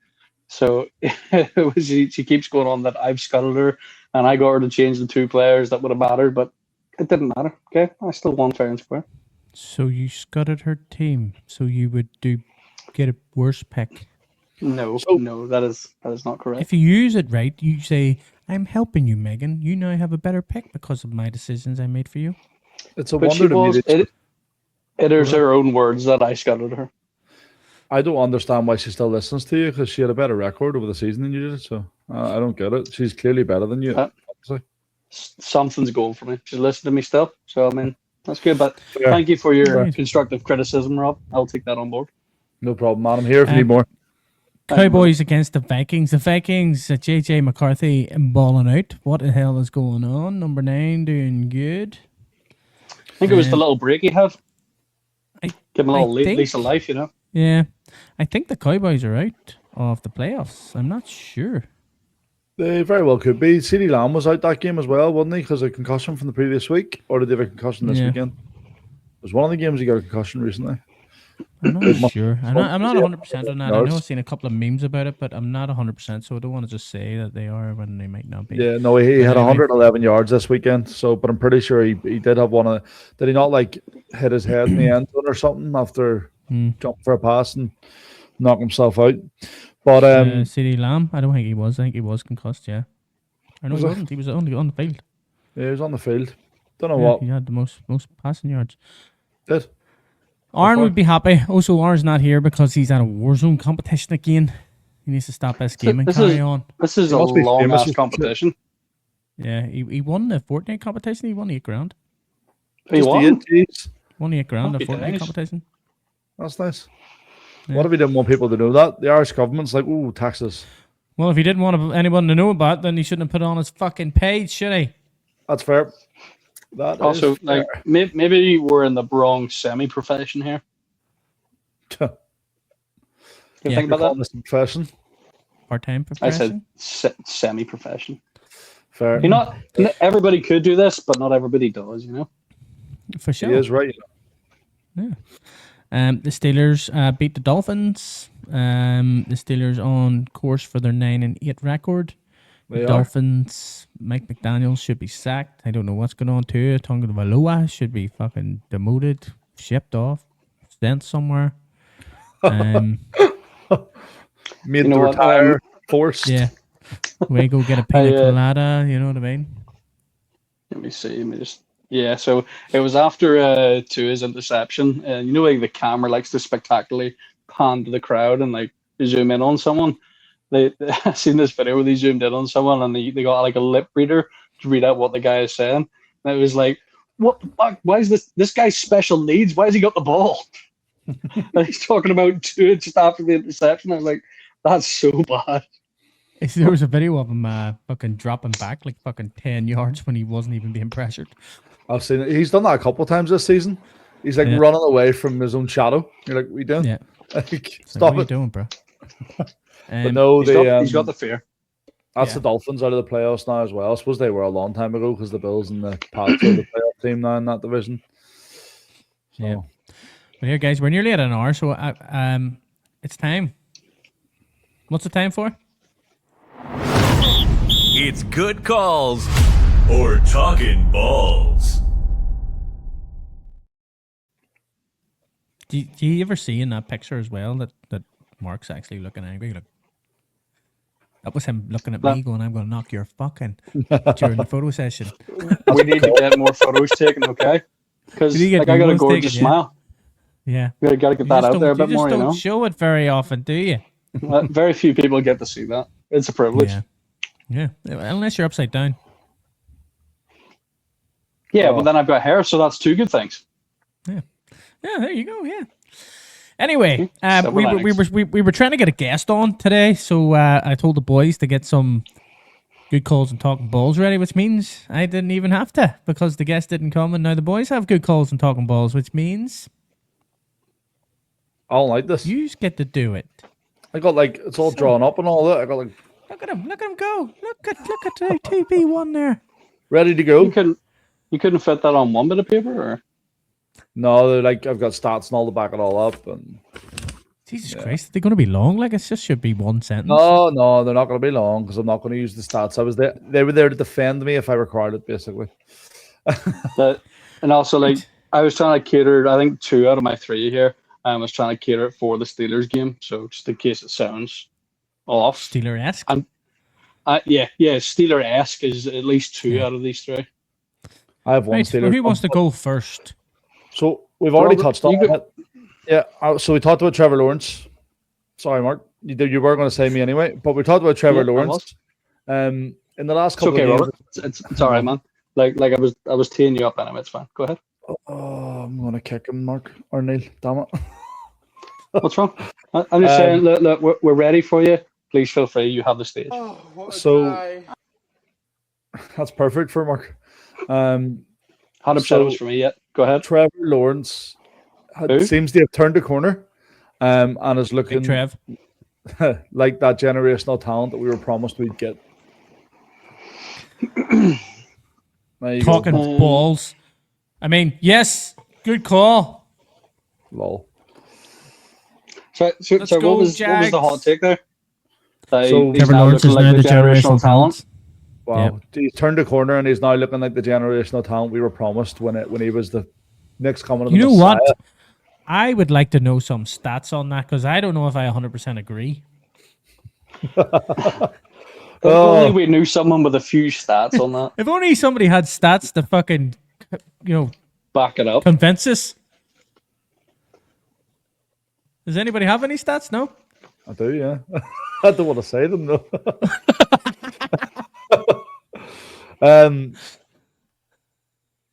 So she keeps going on that I've scuttled her, and I got her to change the 2 players that would have mattered, but it didn't matter. Okay, I still won fair and square. So you scuttered her team, so you would get a worse pick. No, that is not correct. If you use it right, you say, "I'm helping you, Megan. You now have a better pick because of my decisions I made for you." It's a But she wonder to me. was. That It is her own words that I scuttled her. I don't understand why she still listens to you because she had a better record over the season than you did. So I don't get it. She's clearly better than you. Uh, obviously. Something's going for me. She's listening to me still. So, I mean, that's good. But Yeah. thank you for your Right. constructive criticism, Rob. I'll take that on board. No problem, man. I'm here if you need more. Cowboys against the Vikings. The Vikings, JJ McCarthy balling out. What the hell is going on? Number 9 doing good. I think it was the little break he had. I- Give him a little I think- lease of life, you know. Yeah, I think the Cowboys are out of the playoffs. I'm not sure. They very well could be. CeeDee Lamb was out that game as well, wasn't he? Because of concussion from the previous week, or did they have a concussion this Yeah. weekend? It was one of the games he got a concussion recently. I'm not sure. I'm not 100% on that. I know Yards. I've seen a couple of memes about it, but I'm not 100%. So I don't want to just say that they are when they might not be. Yeah, no, he had anyway. 111 yards this weekend. So, but I'm pretty sure he did have one of. Did he not like hit his head in the end zone or something after jumping for a pass and knock himself out? But CD Lamb, I don't think he was. I think he was concussed. Yeah, I know Was he it? wasn't. He was on the field. yeah, he was on the field. Don't know Yeah, what he had the most passing yards. did. Aaron far? would be happy. Also, Aaron's not here because he's at a Warzone competition again. He needs to stop this game and this carry is- on. This is He a must be long famous ass as competition. Yeah, he won the Fortnite competition. He won $8,000. He Just won. the 8Gs. Won $8,000 the Happy Fortnite days. competition. That's nice. Yeah. What if he didn't want people to know that? The Irish government's like, ooh, taxes. Well, if he didn't want anyone to know about it, then he shouldn't have put it on his fucking page, should he? That's fair. That Also, is like maybe we're in the wrong semi-profession here. fair. You Yeah. think You're about calling that? this a profession. Part-time I said profession. semi-profession. Fair. You're not. Everybody could do this, but not everybody does. You know. For He sure. is right. The Steelers beat the Dolphins. The Steelers on course for their 9-8 record. They The are. Dolphins, Mike McDaniel should be sacked. I don't know what's going on too. Tonga Valoa should be fucking demoted, shipped off, sent somewhere. Made You know to what, retire, forced. Yeah. We go get a pina colada, you know what I mean? Let me see. Let me just. Yeah. So it was after Tua's interception, and you know, like the camera likes to spectacularly pan to the crowd and like zoom in on someone. I seen this video where they zoomed in on someone and they got like a lip reader to read out what the guy is saying. And it was like, what the fuck? Why is this guy's special needs? Why has he got the ball? And he's talking about Tua just after the interception. I was like, that's so bad. There was a video of him fucking dropping back like fucking 10 yards when he wasn't even being pressured. I've seen it. He's done that a couple of times this season. He's like Yeah. running away from his own shadow. You're like, what are you doing? Yeah. Like, So stop what are you it. doing, bro? But no, He's got the fear. that's Yeah. the Dolphins out of the playoffs now as well. I suppose they were a long time ago because the Bills and the Pats are the playoff team now in that division. So, Yeah. But here, guys, we're nearly at an hour, so it's time. What's the time for? It's good calls or talking balls. Do you ever see in that picture as well that Mark's actually looking angry? Look, that was him looking at me going, I'm going to knock your fucking during the photo session. We need to get more photos taken, okay? Because Did you get like, I got a ones gorgeous taken? Yeah. smile. Yeah. We got to get that out there a bit more, You you know? don't show it very often, do you? Very few people get to see that. It's a privilege. Yeah. Unless you're upside down. Yeah, but then I've got hair, so that's two good things. Yeah, there you go. Yeah. Anyway, Silver we were trying to get a guest on today, so I told the boys to get some good calls and talking balls ready, which means I didn't even have to because the guest didn't come, and now the boys have good calls and talking balls, which means I don't like this. you get to do it. I got like it's all drawn up and all that. I got like Look at him go! Look at the 2B1 there. ready to go. You couldn't fit that on one bit of paper, or No, they're like I've got stats and all to back it all up. And Jesus Christ, they're going to be long. Like it just should be one sentence. no, they're not going to be long because I'm not going to use the stats. I was there. They were there to defend me if I required it, basically. and also like I was trying to cater. I think 2 out of my 3 here. I was trying to cater it for the Steelers game, so just in case it sounds off. Steeler-esque. Yeah, Steeler-esque is at least 2 out of these 3. I have one Right, Steelers. well, who wants to go first? So we've already Robert, touched on you it. Yeah. So we talked about Trevor Lawrence. Sorry, Mark. You were going to say me anyway, but we talked about Trevor Yeah, I Lawrence. In the last It's couple okay, of games. Robert. It's all right, man. Like I was teeing you up anyway. It's fine. Go ahead. Oh, I'm going to kick him, Mark or Neil. Damn it. What's wrong? I'm just saying. Look, we're ready for you. Please feel free. You have the stage. So that's perfect for Mark. 100% was for me. Yeah. Go ahead. Trevor Lawrence Who? seems to have turned the corner and is Big looking Trev. like that generational talent that we were promised we'd get. There you Talking go. balls. I mean, yes, good call. Lol. So Let's what go, was Jags. the hot take there? So He's Trevor now Lawrence looking is like now the the generational talent. Wow. He's turned the corner and he's now looking like the generational talent we were promised when he was the next coming of the You know Messiah. what? I would like to know some stats on that because I don't know if I 100% agree. If only we knew someone with a few stats on that. If only somebody had stats to fucking, Back it up. convince us. Does anybody have any stats? No? I do, yeah. I don't want to say them though.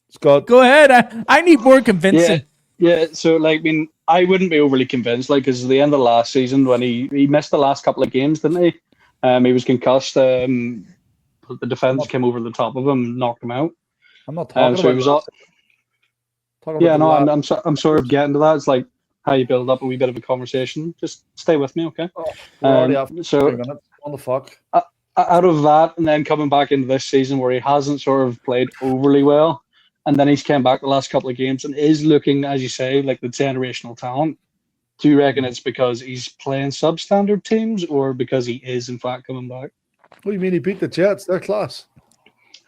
Scott, Go ahead. I need more convincing. Yeah. So I wouldn't be overly convinced, because at the end of last season when he missed the last couple of games, didn't he? He was concussed. The defense came over the top of him and knocked him out. I'm not talking So about he was that. all, Talking yeah, about no, I'm sort of getting to that. It's like how you build up a wee bit of a conversation. Just stay with me, okay? we're already after so 3 minutes. What the fuck? out of that, and then coming back into this season where he hasn't sort of played overly well, and then he's came back the last couple of games and is looking, as you say, like the generational talent. Do you reckon it's because he's playing substandard teams, or because he is in fact coming back? What do you mean he beat the Jets? They're class.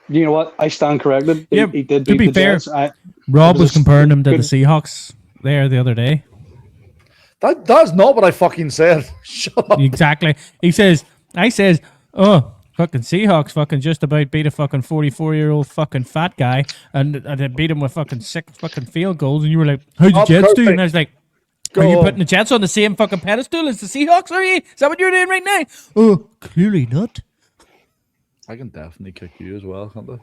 You know what? I stand corrected. Yeah, He did to beat be the fair, Jets. Rob It was was comparing him to the good. Seahawks there the other day. That's not what I fucking said. Shut up. Exactly. I says, oh, fucking Seahawks fucking just about beat a fucking 44-year-old fucking fat guy and they beat him with fucking 6 fucking field goals. And you were like, how'd the Stop Jets do? cursing. And I was like, Go are you on. putting the Jets on the same fucking pedestal as the Seahawks, are you? Is that what you're doing right now? Oh, clearly not. I can definitely kick you as well, can't I?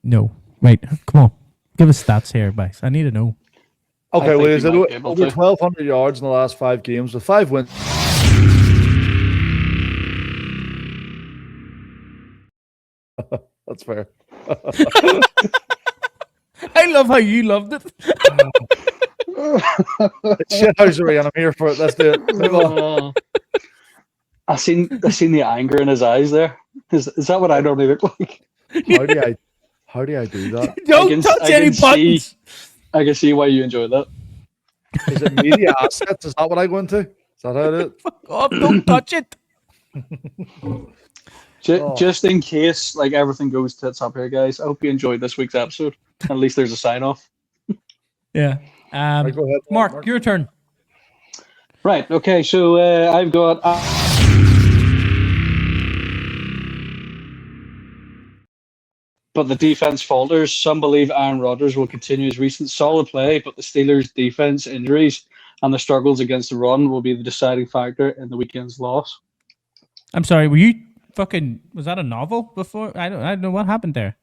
No. Right, come on. Give us stats here, guys. I need to know. Okay, think well, he is it might be able over to. 1,200 yards in the last 5 games with 5 wins? That's fair. I love how you loved it. Shithousery, and I'm here for it. Let's do it. Move on. I seen the anger in his eyes there. Is that what I normally look like? How do I do that? Don't touch any buttons. I can see why you enjoy that. Is it media assets? Is that what I go into? Is that how it is? Oh, don't touch it. Just in case, like everything goes tits up here, guys. I hope you enjoyed this week's episode. At least there's a sign off. Yeah. Right, go ahead, Mark, your turn. Right. Okay. So I've got. But the defense falters. Some believe Aaron Rodgers will continue his recent solid play, but the Steelers' defense injuries and the struggles against the run will be the deciding factor in the weekend's loss. I'm sorry, were you was that a novel before? I don't know what happened there.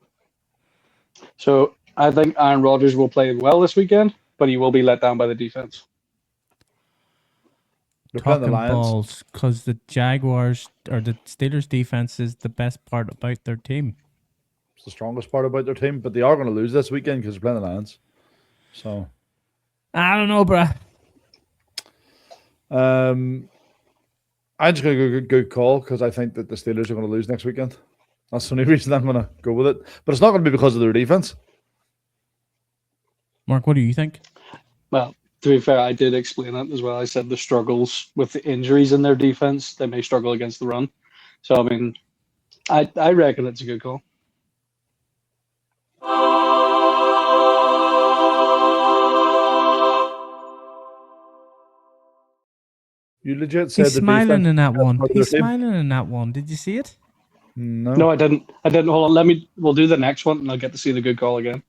So I think Aaron Rodgers will play well this weekend, but he will be let down by the defense. They're playing the Talkin Lions. Balls, because the Jaguars or the Steelers defense is the best part about their team. It's the strongest part about their team, but they are going to lose this weekend because they're playing the Lions. So I don't know, bruh. I'm just going to go good call because I think that the Steelers are going to lose next weekend. That's the only reason I'm going to go with it. But it's not going to be because of their defense. Mark, what do you think? Well, to be fair, I did explain it as well. I said the struggles with the injuries in their defense, they may struggle against the run. So, I mean, I reckon it's a good call. You legit said He's the smiling defense in that one. part of He's their team? smiling in that one. Did you see it? No, I didn't. Hold on. We'll do the next one and I'll get to see the good call again.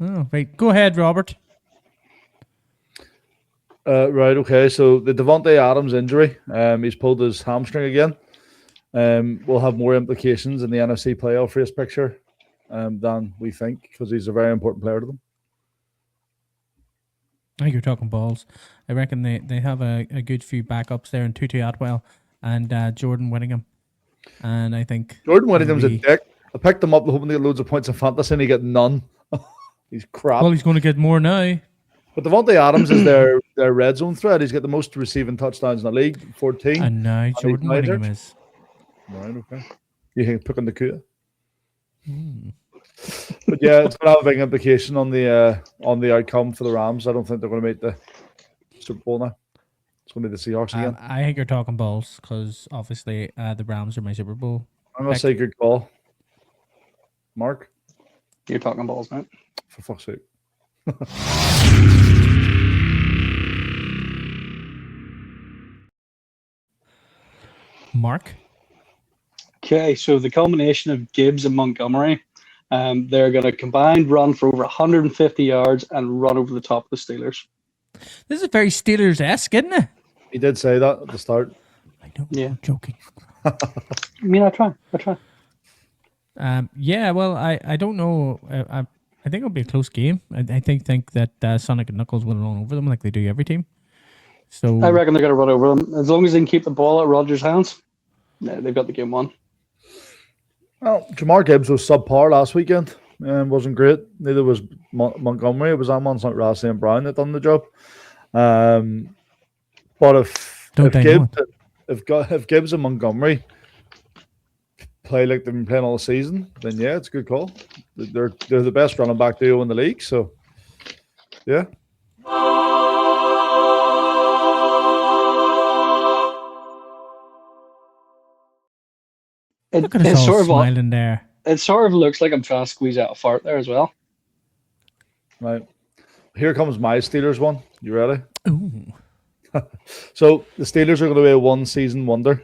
Oh, wait. Go ahead, Robert. Right, okay. So the Devontae Adams injury, he's pulled his hamstring again. Will have more implications in the NFC playoff race picture than we think because he's a very important player to them. I think you're talking balls. I reckon they have a good few backups there in Tutu Atwell and Jordan Whittingham. And I think Jordan Whittingham's a dick. I picked him up hoping to get loads of points in fantasy and he got none. He's crap. Well, he's going to get more now. But Devontae Adams is their red zone threat. He's got the most receiving touchdowns in the league, 14. And now Jordan Whittingham is. Right, okay. You can pick on the Kuta. But yeah, it's going to have a big implication on the outcome for the Rams. I don't think they're going to make the Super Bowl now. It's going to be the Seahawks again. I think you're talking balls because obviously the Rams are my Super Bowl. I'm going to say good call. Mark? You're talking balls, mate. For fuck's sake. Mark? Okay, so the combination of Gibbs and Montgomery, they're going to combined run for over 150 yards and run over the top of the Steelers. This is very Steelers-esque, isn't it? He did say that at the start. I know. Yeah. I'm joking. I mean, I try. Yeah, well, I don't know. I think it'll be a close game. I think that Sonic and Knuckles will run over them like they do every team. So I reckon they're going to run over them. As long as they can keep the ball at Rodgers' hands, they've got the game won. Well, Jamar Gibbs was subpar last weekend. Wasn't great. Neither was Montgomery. It was Amon St. Rassi and Brown that done the job. But if Gibbs and Montgomery play like they've been playing all season, then yeah, it's a good call. They're the best running back duo in the league. So yeah. look at us all smiling there. It sort of looks like I'm trying to squeeze out a fart there as well. Right. Here comes my Steelers one. You ready? Ooh. So the Steelers are going to be a one-season wonder.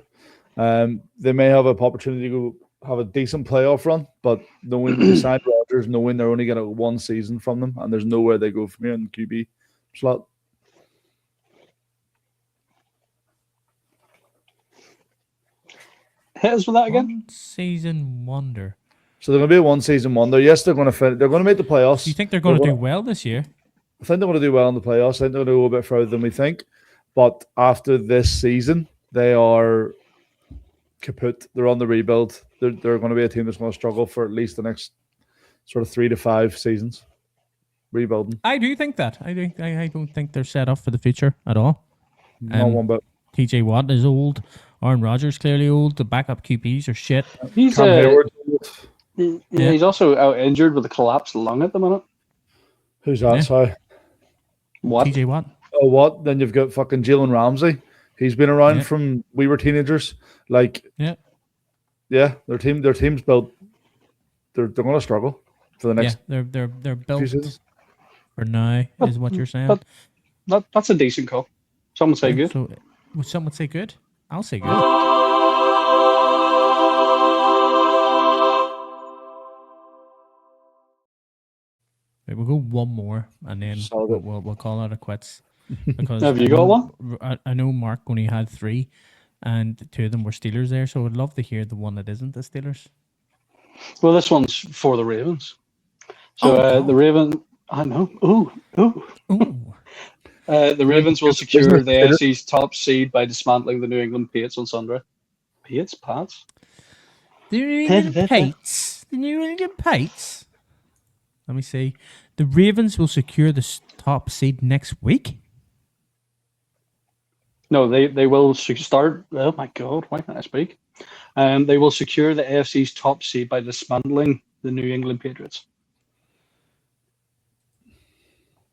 They may have an opportunity to have a decent playoff run, but knowing beside Rodgers, knowing they're only getting one season from them, and there's nowhere they go from here in the QB slot. Hit us with that again. One-season wonder. So they're going to be a one-season wonder. Yes, they're going to They're going to make the playoffs. Do you think they're going to do well this year? I think they're going to do well in the playoffs. I think they're going to go a bit further than we think. But after this season, they are kaput. They're on the rebuild. They're going to be a team that's going to struggle for at least the next sort of 3 to 5 seasons. Rebuilding. I do think that. I don't think they're set up for the future at all. Not one bit. TJ Watt is old. Aaron Rodgers clearly old. The backup QBs are shit. He's Cam Hayward. he's also out injured with a collapsed lung at the minute. Who's that? Yeah. Sorry. What? TJ Watt. Oh, what? Then you've got fucking Jalen Ramsey. He's been around from we were teenagers. Like, Yeah. their team's built. They're going to struggle for the next. Yeah, they're built few seasons. for now, is what you're saying. That's a decent call. Some would say good. So, would some would say good? I'll say good. Right, we'll go one more, and then Solid. we'll call it a quits. Because Have you I got know- one? I know Mark only had 3, and 2 of them were Steelers there. So I'd love to hear the one that isn't the Steelers. Well, this one's for the Ravens. So God. the Raven, I know. Ooh. Ooh. The Ravens will secure the Isn't it- AFC's top seed by dismantling the New England Patriots on Sunday. Pats? The New England Patriots. The New England Patriots. Let me see. The Ravens will secure the top seed next week. No, they will start. Oh my God, why can't I speak? They will secure the AFC's top seed by dismantling the New England Patriots.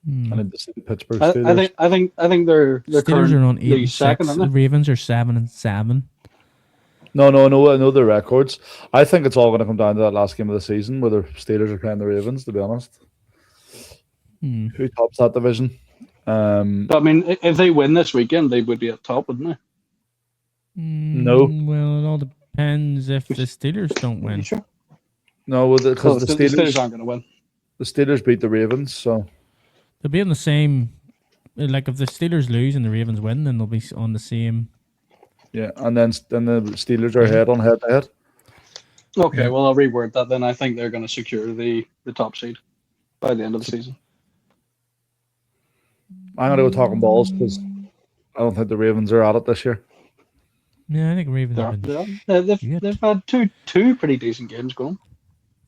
I need to see the Pittsburgh I Steelers. think they're Steelers are on 8 currently and second, 6. aren't The they? Ravens are 7 and 7. No, I know the records. I think it's all going to come down to that last game of the season where the Steelers are playing the Ravens, to be honest. Who tops that division? But I mean, if they win this weekend, they would be at top, wouldn't they? No. Well, it all depends if the Steelers don't Are win. you sure? No, because The the Steelers Steelers aren't going to win. the Steelers beat the Ravens, so They'll be on the same. Like if the Steelers lose and the Ravens win, then they'll be on the same. yeah. And then the Steelers are head to head. Okay, well, I'll reword that then. I think they're going to secure the top seed by the end of the season. I'm going to go talking balls because I don't think the Ravens are at it this year. Yeah, I think Ravens have been. They've had two pretty decent games going.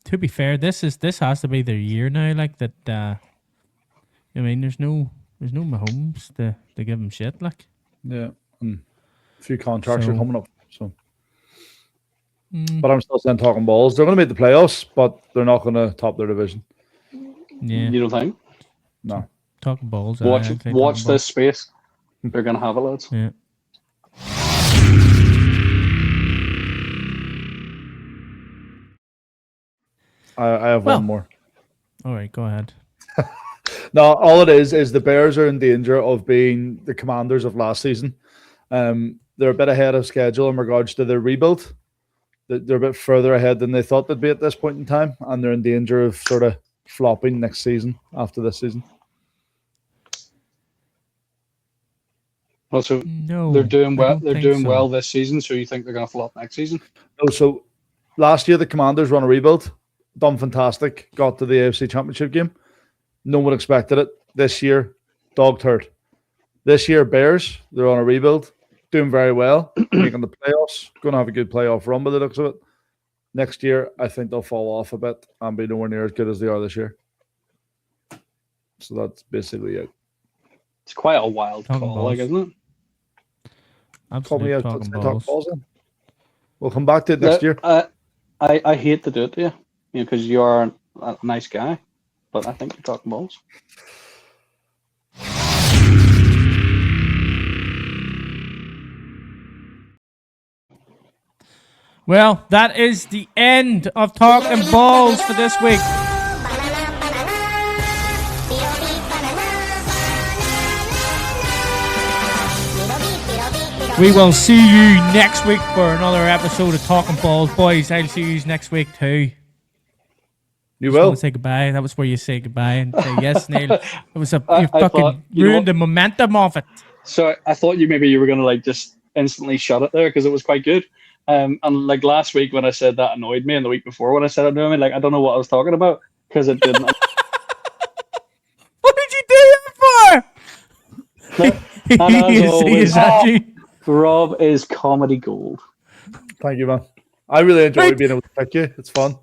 To be fair, this has to be their year now. Like that. I mean, there's no Mahomes to give him shit. Like. Yeah. And a few contracts are So- coming up. So, but I'm still saying talking balls. They're going to make the playoffs, but they're not going to top their division. Yeah. You don't think? No. Talking balls. Watch I'd say watch talking this space. They're going to have it, lads. balls. Yeah. I have Well- one more. All right, go ahead. No, all it is the Bears are in danger of being the Commanders of last season. They're a bit ahead of schedule in regards to their rebuild. They're a bit further ahead than they thought they'd be at this point in time, and they're in danger of sort of flopping next season after this season. Also, No, they're doing I well. don't They're think doing so. well this season, so you think they're going to flop next season? No, so last year the Commanders were on a rebuild, done fantastic, got to the AFC Championship game. No one expected it. This year, dog turd. This year, Bears, they're on a rebuild, doing very well, making the playoffs, going to have a good playoff run by the looks of it. Next year, I think they'll fall off a bit and be nowhere near as good as they are this year. So that's basically it. It's quite a wild Talking call, like, balls. isn't it? Call me Absolute out. talking Talk balls. balls in. We'll come back to it next year. I hate to do it to you, because you are a nice guy, but I think you're talking balls. Well, that is the end of Talking Balls for this week. We will see you next week for another episode of Talking Balls. Boys, I'll see you next week too. You Just want will. to say goodbye. That was where you say goodbye and say yes, Neil. It was you I fucking thought, you know ruined what? the momentum of it. So I thought you were going to like just instantly shut it there because it was quite good. And like last week when I said that annoyed me, and the week before when I said it annoyed me, like I don't know what I was talking about because it didn't. What did you do that for? And as Is always, that you? Rob is comedy gold. Thank you, man. I really enjoy Right. being able to pick you. It's fun.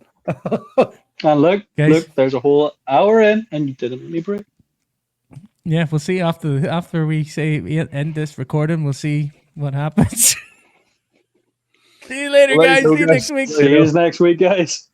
And look, Guys. there's a whole hour in, and you didn't let me break. Yeah, we'll see after we say end this recording. We'll see what happens. See you later, Let you guys. go, See you guys. next week. There you See go. you next week, guys.